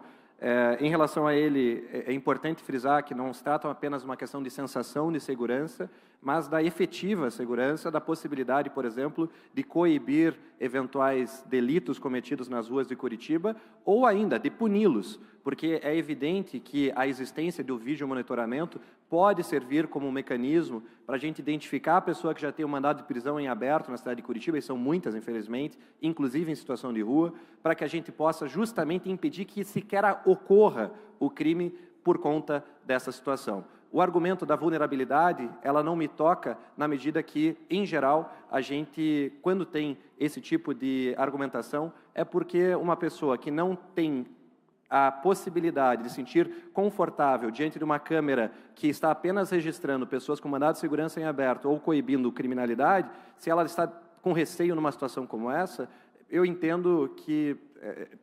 Em relação a ele, é importante frisar que não se trata apenas de uma questão de sensação de segurança, mas da efetiva segurança, da possibilidade, por exemplo, de coibir eventuais delitos cometidos nas ruas de Curitiba, ou ainda de puni-los, porque é evidente que a existência do vídeo monitoramento pode servir como um mecanismo para a gente identificar a pessoa que já tem um mandado de prisão em aberto na cidade de Curitiba, e são muitas, infelizmente, inclusive em situação de rua, para que a gente possa justamente impedir que sequer ocorra o crime por conta dessa situação. O argumento da vulnerabilidade, ela não me toca na medida que, em geral, a gente, quando tem esse tipo de argumentação, é porque uma pessoa que não tem a possibilidade de se sentir confortável diante de uma câmera que está apenas registrando pessoas com mandado de segurança em aberto ou coibindo criminalidade, se ela está com receio numa situação como essa, eu entendo que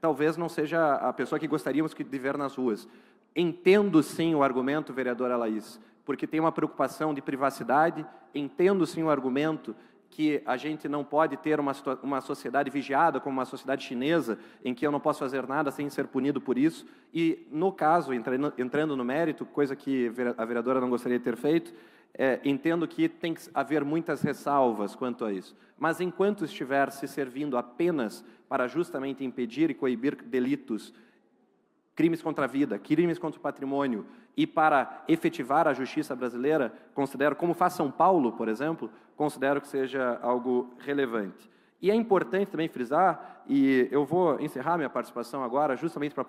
talvez não seja a pessoa que gostaríamos de ver nas ruas. Entendo sim o argumento, vereadora Laís, porque tem uma preocupação de privacidade, entendo sim o argumento que a gente não pode ter uma sociedade vigiada como uma sociedade chinesa, em que eu não posso fazer nada sem ser punido por isso. E, no caso, entrando no mérito, coisa que a vereadora não gostaria de ter feito, entendo que tem que haver muitas ressalvas quanto a isso. Mas, enquanto estiver se servindo apenas para justamente impedir e coibir delitos, crimes contra a vida, crimes contra o patrimônio, e para efetivar a justiça brasileira, considero, como faz São Paulo, por exemplo, considero que seja algo relevante. E é importante também frisar, e eu vou encerrar minha participação agora, justamente para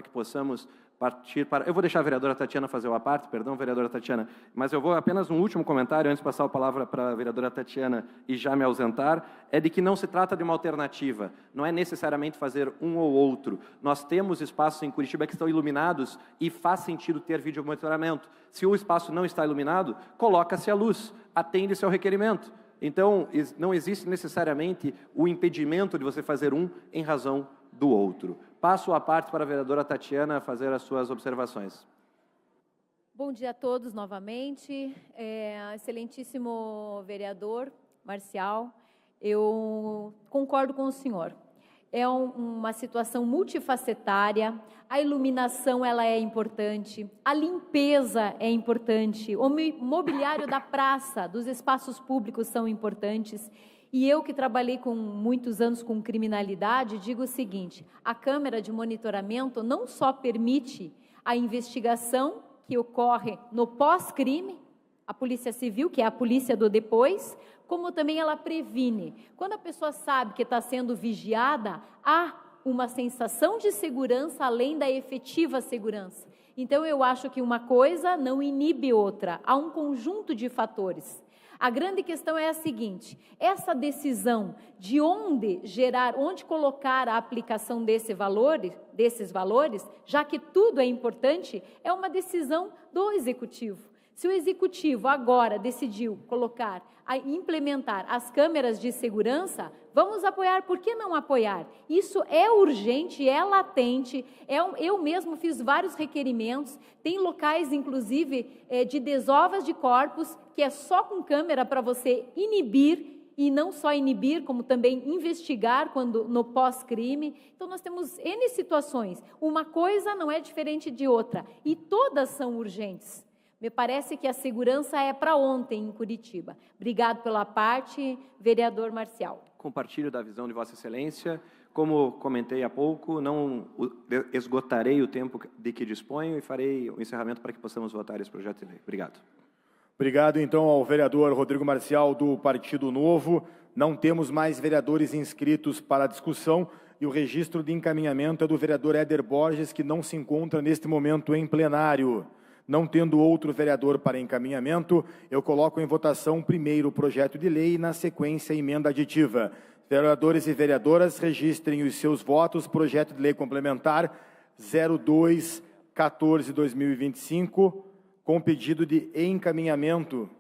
que possamos partir para... Eu vou deixar a vereadora Tatiana fazer o à parte, perdão, vereadora Tatiana, mas eu vou apenas um último comentário, antes de passar a palavra para a vereadora Tatiana e já me ausentar, é de que não se trata de uma alternativa, não é necessariamente fazer um ou outro. Nós temos espaços em Curitiba que estão iluminados e faz sentido ter vídeo monitoramento. Se o espaço não está iluminado, coloca-se a luz, atende-se ao requerimento. Então, não existe necessariamente o impedimento de você fazer um em razão do outro. Passo a parte para a vereadora Tatiana fazer as suas observações. Bom dia a todos novamente. Excelentíssimo vereador Marcial, eu concordo com o senhor. É uma situação multifacetária, a iluminação ela é importante, a limpeza é importante, o mobiliário da praça, dos espaços públicos são importantes. E eu que trabalhei com muitos anos com criminalidade, digo o seguinte, a câmera de monitoramento não só permite a investigação que ocorre no pós-crime, a Polícia Civil, que é a polícia do depois, como também ela previne. Quando a pessoa sabe que está sendo vigiada, há uma sensação de segurança além da efetiva segurança. Então, eu acho que uma coisa não inibe outra, há um conjunto de fatores. A grande questão é a seguinte, essa decisão de onde colocar a aplicação desses valores, já que tudo é importante, é uma decisão do Executivo. Se o Executivo agora decidiu implementar as câmeras de segurança, vamos apoiar, por que não apoiar? Isso é urgente, é latente, eu mesmo fiz vários requerimentos, tem locais, inclusive, de desovas de corpos, que é só com câmera para você inibir, e não só inibir, como também investigar no pós-crime. Então, nós temos N situações, uma coisa não é diferente de outra, e todas são urgentes. Me parece que a segurança é para ontem em Curitiba. Obrigado pela parte, vereador Marcial. Compartilho da visão de Vossa Excelência. Como comentei há pouco, não esgotarei o tempo de que disponho e farei o encerramento para que possamos votar esse projeto de lei. Obrigado. Obrigado, então, ao vereador Rodrigo Marcial, do Partido Novo. Não temos mais vereadores inscritos para a discussão e o registro de encaminhamento é do vereador Éder Borges, que não se encontra neste momento em plenário. Não tendo outro vereador para encaminhamento, eu coloco em votação primeiro o projeto de lei e, na sequência, a emenda aditiva. Vereadores e vereadoras, registrem os seus votos. Projeto de lei complementar 0214/2025, com pedido de encaminhamento.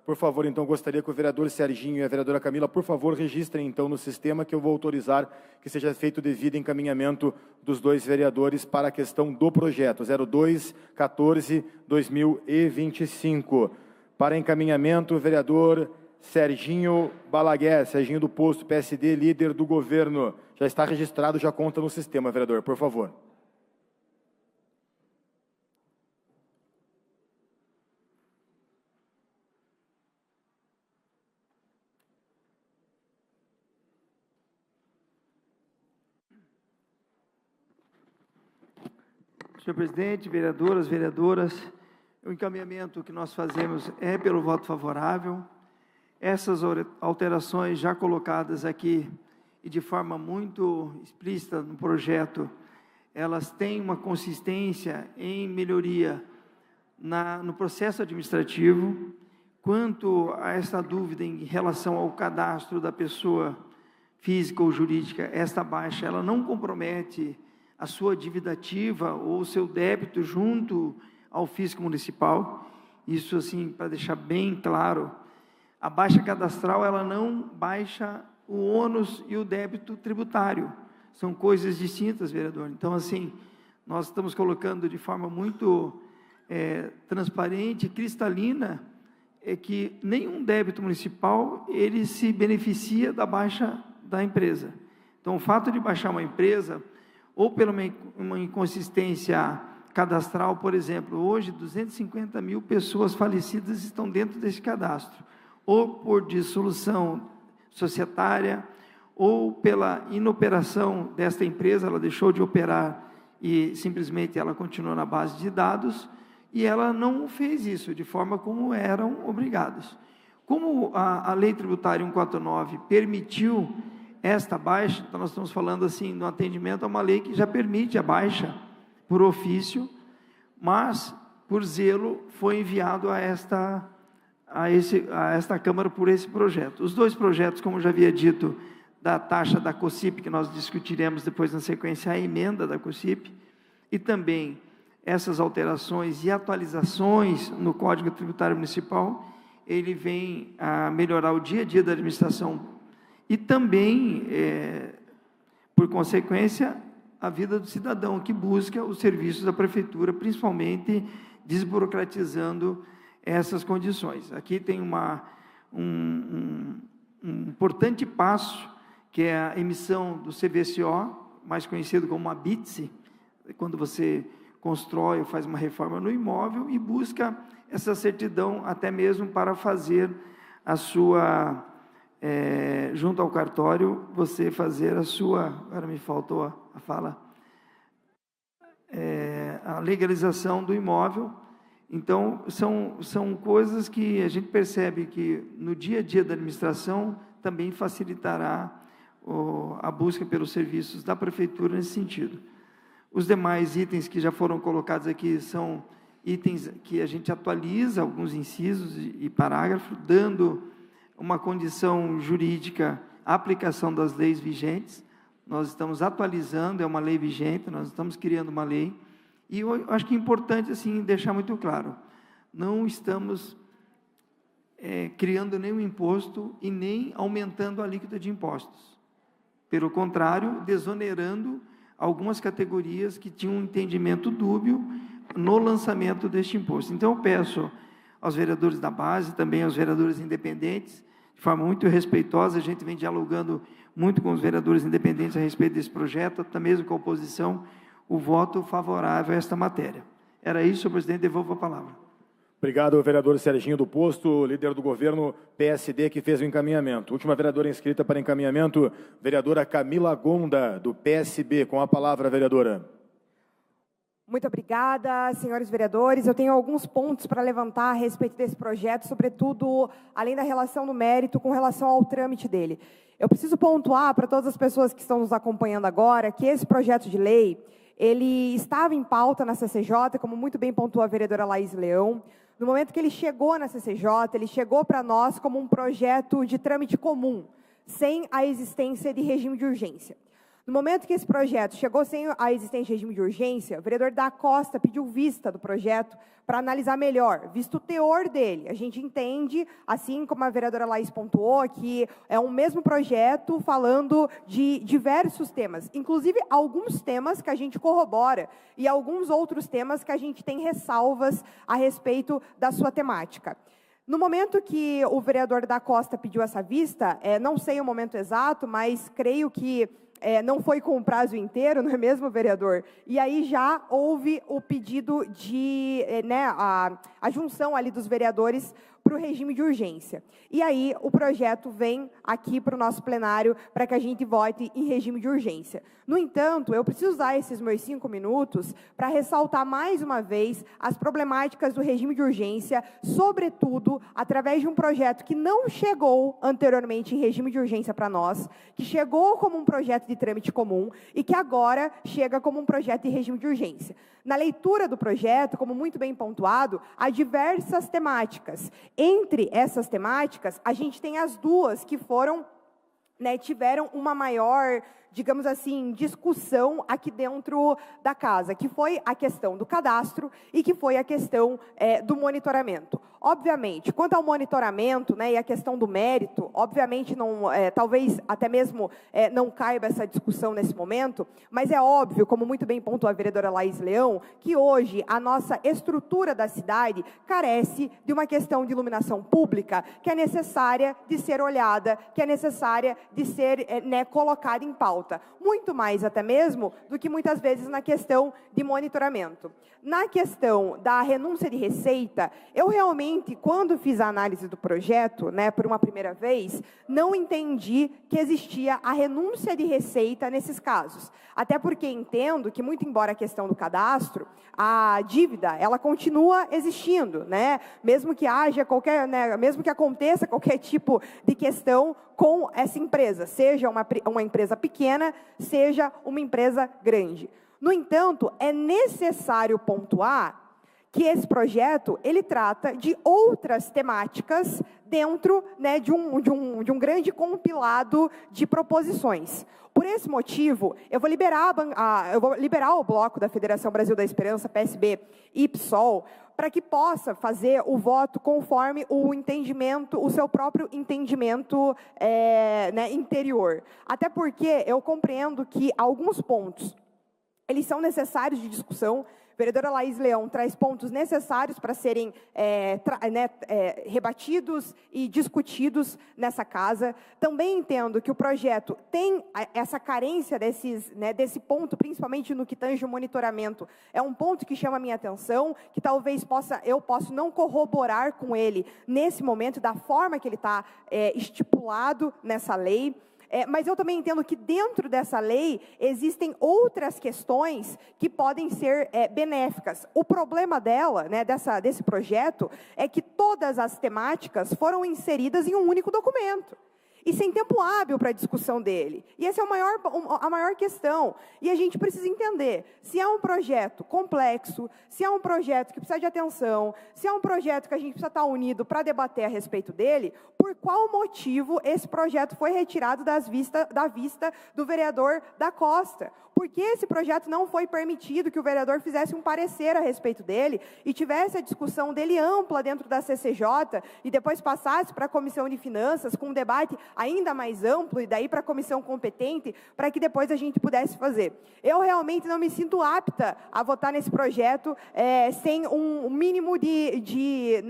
Por favor, então, gostaria que o vereador Serginho e a vereadora Camila, por favor, registrem, então, no sistema que eu vou autorizar que seja feito o devido encaminhamento dos dois vereadores para a questão do projeto 0214/2025. Para encaminhamento, o vereador Serginho Balaguer, Serginho do Posto, PSD, líder do governo. Já está registrado, já conta no sistema, vereador, por favor. Senhor presidente, vereadoras, o encaminhamento que nós fazemos é pelo voto favorável. Essas alterações já colocadas aqui e de forma muito explícita no projeto, elas têm uma consistência em melhoria no processo administrativo. Quanto a essa dúvida em relação ao cadastro da pessoa física ou jurídica, esta baixa ela não compromete a sua dívida ativa ou o seu débito junto ao fisco municipal. Isso, assim, para deixar bem claro, a baixa cadastral ela não baixa o ônus e o débito tributário. São coisas distintas, vereador. Então, assim, nós estamos colocando de forma muito transparente, cristalina, que nenhum débito municipal ele se beneficia da baixa da empresa. Então, o fato de baixar uma empresa, ou pela uma inconsistência cadastral, por exemplo, hoje 250 mil pessoas falecidas estão dentro desse cadastro, ou por dissolução societária, ou pela inoperação desta empresa, ela deixou de operar e simplesmente ela continuou na base de dados, e ela não fez isso de forma como eram obrigados. Como a Lei Tributária 149 permitiu esta baixa, então nós estamos falando assim, no atendimento a uma lei que já permite a baixa por ofício, mas por zelo foi enviado a esta Câmara por esse projeto. Os dois projetos, como já havia dito, da taxa da COSIP, que nós discutiremos depois na sequência, a emenda da COSIP, e também essas alterações e atualizações no Código Tributário Municipal, ele vem a melhorar o dia a dia da administração e também, por consequência, a vida do cidadão que busca os serviços da Prefeitura, principalmente desburocratizando essas condições. Aqui tem um importante passo, que é a emissão do CVCO, mais conhecido como a BITSE, quando você constrói ou faz uma reforma no imóvel e busca essa certidão até mesmo para fazer a sua, junto ao cartório, você fazer a sua, agora me faltou a fala, a legalização do imóvel. Então, são coisas que a gente percebe que no dia a dia da administração também facilitará a busca pelos serviços da Prefeitura nesse sentido. Os demais itens que já foram colocados aqui são itens que a gente atualiza alguns incisos e parágrafos, dando uma condição jurídica à aplicação das leis vigentes. Nós estamos atualizando, é uma lei vigente, nós estamos criando uma lei. E eu acho que é importante, assim, deixar muito claro, não estamos criando nenhum imposto e nem aumentando a alíquota de impostos. Pelo contrário, desonerando algumas categorias que tinham um entendimento dúbio no lançamento deste imposto. Então, eu peço aos vereadores da base, também aos vereadores independentes, de forma muito respeitosa, a gente vem dialogando muito com os vereadores independentes a respeito desse projeto, até mesmo com a oposição, o voto favorável a esta matéria. Era isso, senhor presidente, devolvo a palavra. Obrigado, vereador Serginho do Posto, líder do governo PSD, que fez o encaminhamento. Última vereadora inscrita para encaminhamento, vereadora Camila Gonda, do PSB. Com a palavra, vereadora. Muito obrigada, senhores vereadores. Eu tenho alguns pontos para levantar a respeito desse projeto, sobretudo, além da relação no mérito, com relação ao trâmite dele. Eu preciso pontuar para todas as pessoas que estão nos acompanhando agora, que esse projeto de lei, ele estava em pauta na CCJ, como muito bem pontuou a vereadora Laís Leão. No momento que ele chegou na CCJ, ele chegou para nós como um projeto de trâmite comum, sem a existência de regime de urgência. No momento que esse projeto chegou sem a existência de regime de urgência, o vereador da Costa pediu vista do projeto para analisar melhor, visto o teor dele. A gente entende, assim como a vereadora Laís pontuou, que é um mesmo projeto falando de diversos temas, inclusive alguns temas que a gente corrobora e alguns outros temas que a gente tem ressalvas a respeito da sua temática. No momento que o vereador da Costa pediu essa vista, não sei o momento exato, mas creio que não foi com o prazo inteiro, não é mesmo, vereador? E aí já houve o pedido de, a junção ali dos vereadores, para o regime de urgência. E aí o projeto vem aqui para o nosso plenário para que a gente vote em regime de urgência. No entanto, eu preciso usar esses meus 5 minutos para ressaltar mais uma vez as problemáticas do regime de urgência, sobretudo através de um projeto que não chegou anteriormente em regime de urgência para nós, que chegou como um projeto de trâmite comum e que agora chega como um projeto de regime de urgência. Na leitura do projeto, como muito bem pontuado, há diversas temáticas. Entre essas temáticas, a gente tem as duas que foram, tiveram uma maior, digamos assim, discussão aqui dentro da casa, que foi a questão do cadastro e que foi a questão do monitoramento. Obviamente, quanto ao monitoramento, e a questão do mérito, obviamente, não, talvez até mesmo não caiba essa discussão nesse momento, mas é óbvio, como muito bem pontuou a vereadora Laís Leão, que hoje a nossa estrutura da cidade carece de uma questão de iluminação pública que é necessária de ser olhada, que é necessária de ser colocada em pauta. Muito mais até mesmo do que muitas vezes na questão de monitoramento. Na questão da renúncia de receita, eu realmente, quando fiz a análise do projeto, por uma primeira vez, não entendi que existia a renúncia de receita nesses casos. Até porque entendo que, muito embora a questão do cadastro, a dívida, ela continua existindo, mesmo que haja qualquer, mesmo que aconteça qualquer tipo de questão com essa empresa, seja uma empresa pequena, seja uma empresa grande. No entanto, é necessário pontuar que esse projeto ele trata de outras temáticas dentro de um grande compilado de proposições. Por esse motivo, eu vou liberar o bloco da Federação Brasil da Esperança, PSB e PSOL, para que possa fazer o voto conforme o entendimento, o seu próprio entendimento interior. Até porque eu compreendo que alguns pontos eles são necessários de discussão. A vereadora Laís Leão traz pontos necessários para serem rebatidos e discutidos nessa casa. Também entendo que o projeto tem essa carência desse ponto, principalmente no que tange o monitoramento. É um ponto que chama a minha atenção, que talvez eu possa não corroborar com ele nesse momento, da forma que ele está estipulado nessa lei. Mas eu também entendo que dentro dessa lei existem outras questões que podem ser benéficas. O problema desse projeto é que todas as temáticas foram inseridas em um único documento. E sem tempo hábil para a discussão dele. E essa é a maior questão. E a gente precisa entender, se é um projeto complexo, se é um projeto que precisa de atenção, se é um projeto que a gente precisa estar unido para debater a respeito dele, por qual motivo esse projeto foi retirado da vista do vereador da Costa? Por que esse projeto não foi permitido que o vereador fizesse um parecer a respeito dele e tivesse a discussão dele ampla dentro da CCJ e depois passasse para a Comissão de Finanças com um debate ainda mais amplo e daí para a comissão competente para que depois a gente pudesse fazer? Eu realmente não me sinto apta a votar nesse projeto sem um mínimo de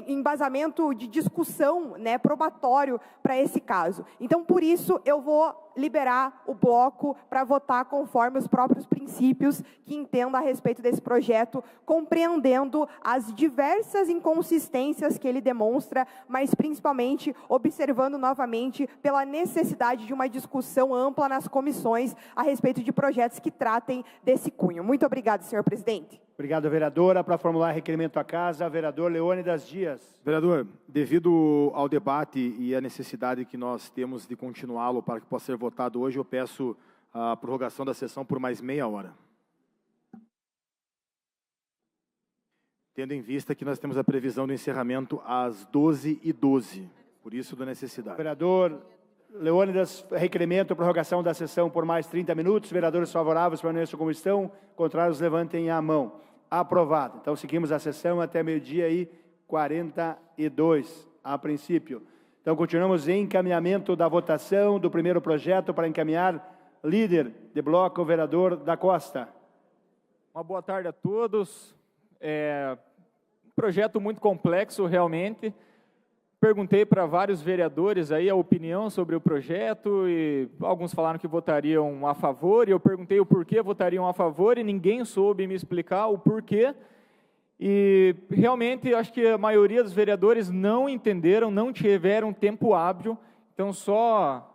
embasamento de discussão probatório para esse caso. Então, por isso, eu vou liberar o bloco para votar conforme os próprios princípios que entenda a respeito desse projeto, compreendendo as diversas inconsistências que ele demonstra, mas principalmente observando novamente pela necessidade de uma discussão ampla nas comissões a respeito de projetos que tratem desse cunho. Muito obrigada, senhor presidente. Obrigado, vereadora. Para formular requerimento à casa, vereador Leônidas Dias. Vereador, devido ao debate e à necessidade que nós temos de continuá-lo para que possa ser votado hoje, eu peço a prorrogação da sessão por mais meia hora. Tendo em vista que nós temos a previsão do encerramento às 12h12, por isso da necessidade. Vereador Leônidas, requerimento, prorrogação da sessão por mais 30 minutos. Vereadores favoráveis permaneçam como estão, contrários levantem a mão. Aprovado. Então, seguimos a sessão até meio-dia e 42, a princípio. Então, continuamos em encaminhamento da votação do primeiro projeto para encaminhar. Líder de bloco, vereador da Costa. Uma boa tarde a todos. Um projeto muito complexo, realmente. Perguntei para vários vereadores aí a opinião sobre o projeto e alguns falaram que votariam a favor, e eu perguntei o porquê votariam a favor e ninguém soube me explicar o porquê. E realmente acho que a maioria dos vereadores não entenderam, não tiveram tempo hábil. Então, só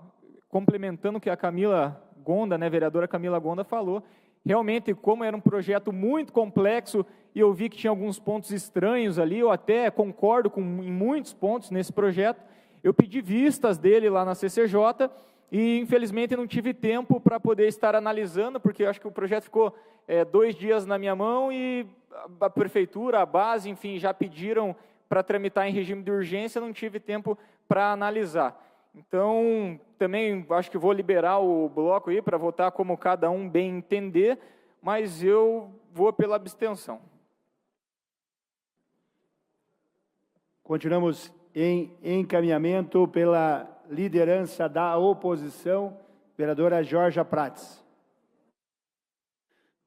complementando o que a Camila Gonda, né, vereadora Camila Gonda falou, realmente, como era um projeto muito complexo e eu vi que tinha alguns pontos estranhos ali, eu até concordo em muitos pontos nesse projeto, eu pedi vistas dele lá na CCJ e, infelizmente, não tive tempo para poder estar analisando, porque eu acho que o projeto ficou 2 dias na minha mão e a prefeitura, a base, enfim, já pediram para tramitar em regime de urgência, não tive tempo para analisar. Então, também acho que vou liberar o bloco aí para votar como cada um bem entender, mas eu vou pela abstenção. Continuamos em encaminhamento pela liderança da oposição, vereadora Georgia Prates.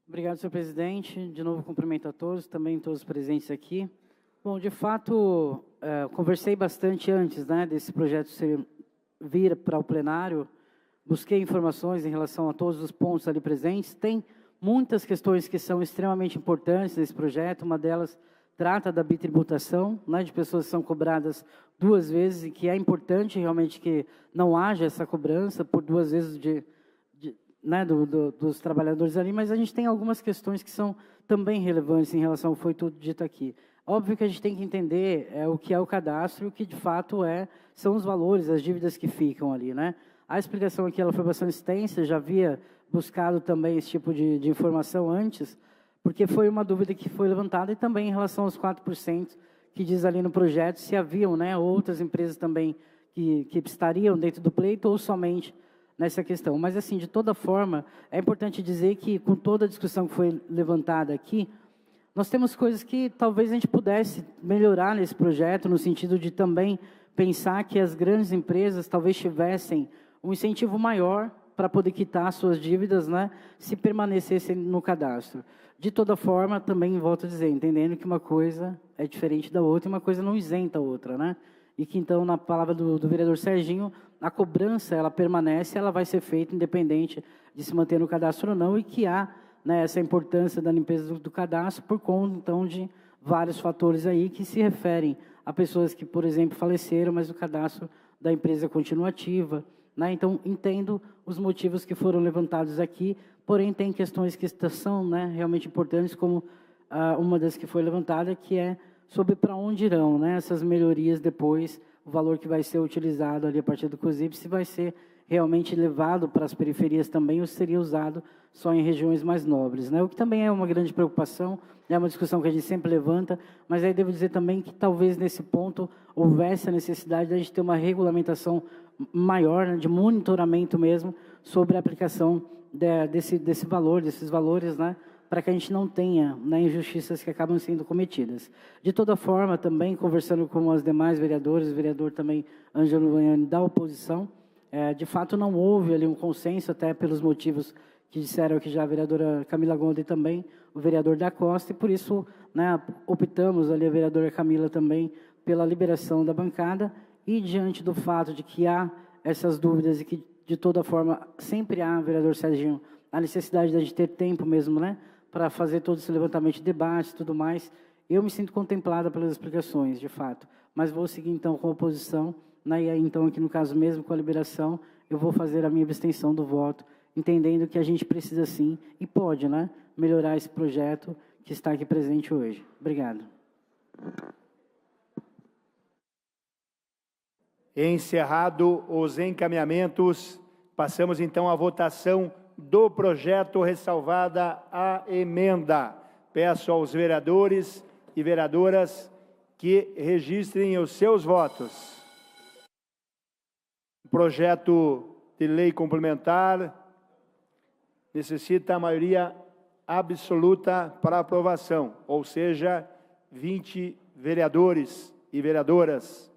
Obrigado, senhor presidente. De novo, cumprimento a todos, também todos presentes aqui. Bom, de fato, conversei bastante antes, né, desse projeto vir para o plenário, busquei informações em relação a todos os pontos ali presentes. Tem muitas questões que são extremamente importantes nesse projeto, uma delas trata da bitributação, né, de pessoas que são cobradas 2 vezes, e que é importante realmente que não haja essa cobrança por 2 vezes né, dos trabalhadores ali, mas a gente tem algumas questões que são também relevantes em relação ao que foi tudo dito aqui. Óbvio que a gente tem que entender o que é o cadastro e o que, de fato, são os valores, as dívidas que ficam ali, né? A explicação aqui ela foi bastante extensa, já havia buscado também esse tipo de informação antes, porque foi uma dúvida que foi levantada, e também em relação aos 4%, que diz ali no projeto, se haviam, né, outras empresas também que estariam dentro do pleito ou somente nessa questão. Mas, assim, de toda forma, é importante dizer que, com toda a discussão que foi levantada aqui, nós temos coisas que talvez a gente pudesse melhorar nesse projeto, no sentido de também pensar que as grandes empresas talvez tivessem um incentivo maior para poder quitar suas dívidas, né, se permanecessem no cadastro. De toda forma, também volto a dizer, entendendo que uma coisa é diferente da outra e uma coisa não isenta a outra, né? E que, então, na palavra do vereador Serginho, a cobrança, ela permanece, ela vai ser feita independente de se manter no cadastro ou não, e que há, né, essa importância da limpeza do cadastro por conta, então, de vários fatores aí que se referem a pessoas que, por exemplo, faleceram, mas o cadastro da empresa continua ativa, né? Então, entendo os motivos que foram levantados aqui, porém, tem questões que são, né, realmente importantes, como uma das que foi levantada, que é sobre para onde irão, né, essas melhorias depois, o valor que vai ser utilizado ali a partir do COSIP, se vai ser realmente levado para as periferias também, ou seria usado só em regiões mais nobres, né? O que também é uma grande preocupação, é uma discussão que a gente sempre levanta, mas aí devo dizer também que talvez nesse ponto houvesse a necessidade de a gente ter uma regulamentação maior, né, de monitoramento mesmo, sobre a aplicação desse valor, desses valores, né, para que a gente não tenha, né, injustiças que acabam sendo cometidas. De toda forma, também, conversando com as demais vereadoras, o vereador também, Ângelo Vanhani, da oposição, de fato não houve ali um consenso, até pelos motivos que disseram aqui já a vereadora Camila Gonda e também o vereador da Costa, e por isso, né, optamos ali, a vereadora Camila também, pela liberação da bancada, e diante do fato de que há essas dúvidas e que, de toda forma, sempre há, vereador Serginho, a necessidade de a gente ter tempo mesmo, né, para fazer todo esse levantamento de debate e tudo mais, eu me sinto contemplada pelas explicações, de fato. Mas vou seguir, então, com a oposição, né, e aí, então, aqui no caso mesmo, com a liberação, eu vou fazer a minha abstenção do voto, entendendo que a gente precisa, sim, e pode, né, melhorar esse projeto que está aqui presente hoje. Obrigado. Encerrado os encaminhamentos, passamos então à votação do projeto, ressalvada a emenda. Peço aos vereadores e vereadoras que registrem os seus votos. O projeto de lei complementar necessita a maioria absoluta para aprovação, ou seja, 20 vereadores e vereadoras.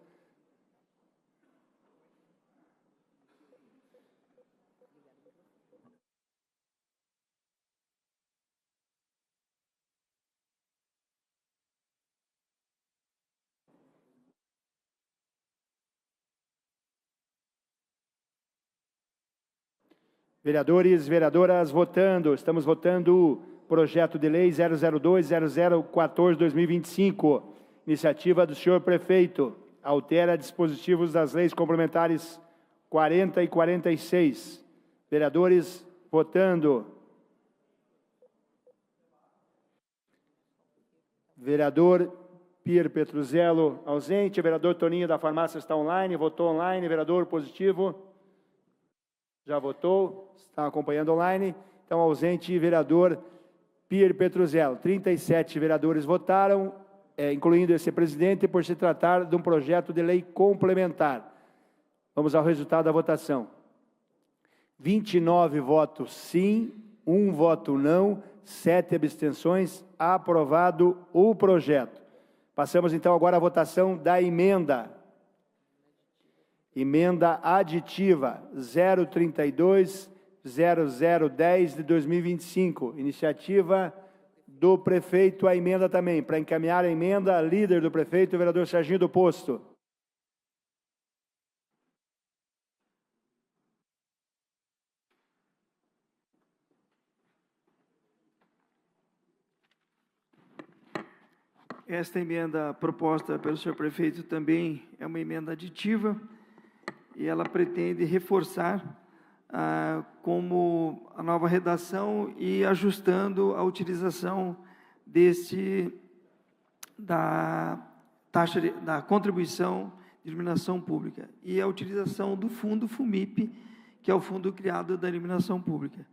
Vereadores, vereadoras, votando. Estamos votando projeto de lei 002-0014-2025, iniciativa do senhor prefeito, altera dispositivos das leis complementares 40 e 46. Vereadores votando. Vereador Pierre Petruzzello, ausente. Vereador Toninho da Farmácia está online, votou online. Vereador positivo, já votou, está acompanhando online. Então, ausente, vereador Pierre Petruzzello. 37 vereadores votaram, incluindo esse presidente, por se tratar de um projeto de lei complementar. Vamos ao resultado da votação. 29 votos sim, 1 voto não, 7 abstenções. Aprovado o projeto. Passamos, então, agora à votação da emenda. Emenda aditiva 032-0010 de 2025. Iniciativa do prefeito, a emenda também. Para encaminhar a emenda, líder do prefeito, o vereador Serginho do Posto. Esta emenda proposta pelo senhor prefeito também é uma emenda aditiva e ela pretende reforçar como a nova redação e ajustando a utilização da taxa da contribuição de iluminação pública e a utilização do fundo FUMIP, que é o fundo criado da iluminação pública.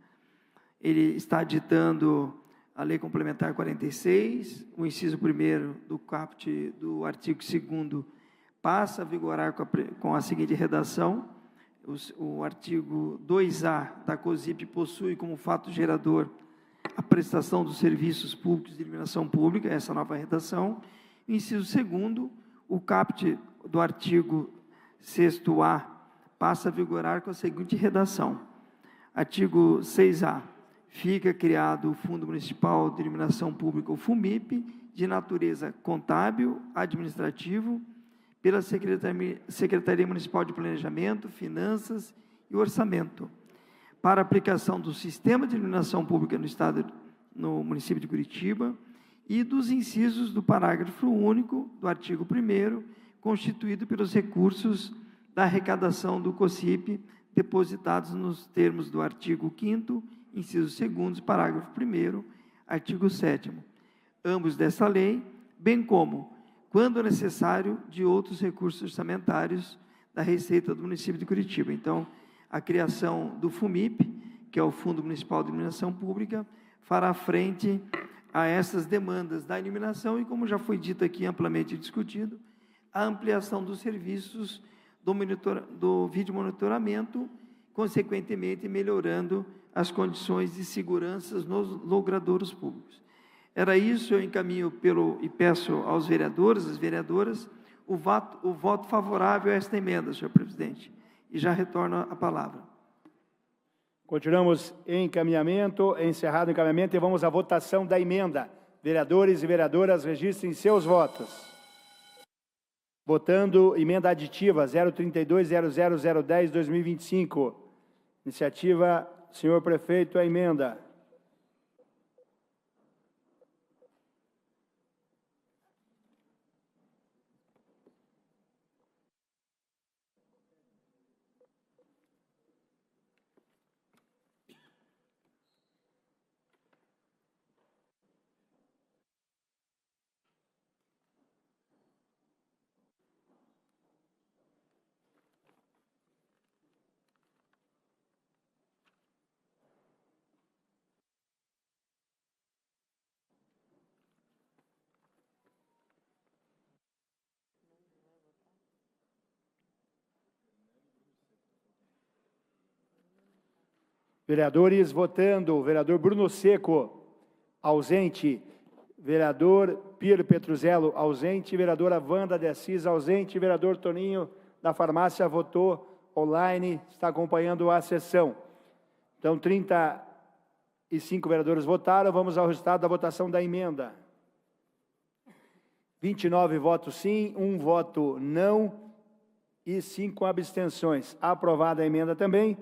Ele está ditando a Lei Complementar 46, o inciso 1º do caput do artigo 2º passa a vigorar com a seguinte redação: o artigo 2A da COSIP possui como fato gerador a prestação dos serviços públicos de iluminação pública, essa nova redação. O inciso 2º, o caput do artigo 6º passa a vigorar com a seguinte redação: artigo 6A. Fica criado o Fundo Municipal de Iluminação Pública, o FUMIP, de natureza contábil, administrativo, pela Secretaria Municipal de Planejamento, Finanças e Orçamento, para aplicação do Sistema de Iluminação Pública no município de Curitiba e dos incisos do parágrafo único do artigo 1º, constituído pelos recursos da arrecadação do COSIP, depositados nos termos do artigo 5º, inciso 2º, parágrafo 1º, artigo 7º, ambos desta lei, bem como, quando necessário, de outros recursos orçamentários da Receita do município de Curitiba. Então, a criação do FUMIP, que é o Fundo Municipal de Iluminação Pública, fará frente a essas demandas da iluminação e, como já foi dito aqui, amplamente discutido, a ampliação dos serviços do vídeo monitoramento, consequentemente melhorando as condições de segurança nos logradouros públicos. Era isso, eu encaminho e peço aos vereadores, às vereadoras, o voto favorável a esta emenda, senhor presidente, e já retorno a palavra. Continuamos em encaminhamento, encerrado o encaminhamento, e vamos à votação da emenda. Vereadores e vereadoras, registrem seus votos. Votando emenda aditiva 032-0010-2025. Iniciativa, senhor prefeito, a emenda. Vereadores votando, vereador Bruno Seco, ausente, vereador Pierre Petruzzello, ausente, vereadora Wanda de Assis, ausente, vereador Toninho da Farmácia votou online, está acompanhando a sessão. Então, 35 vereadores votaram, vamos ao resultado da votação da emenda. 29 votos sim, 1 voto não e 5 abstenções. Aprovada a emenda também.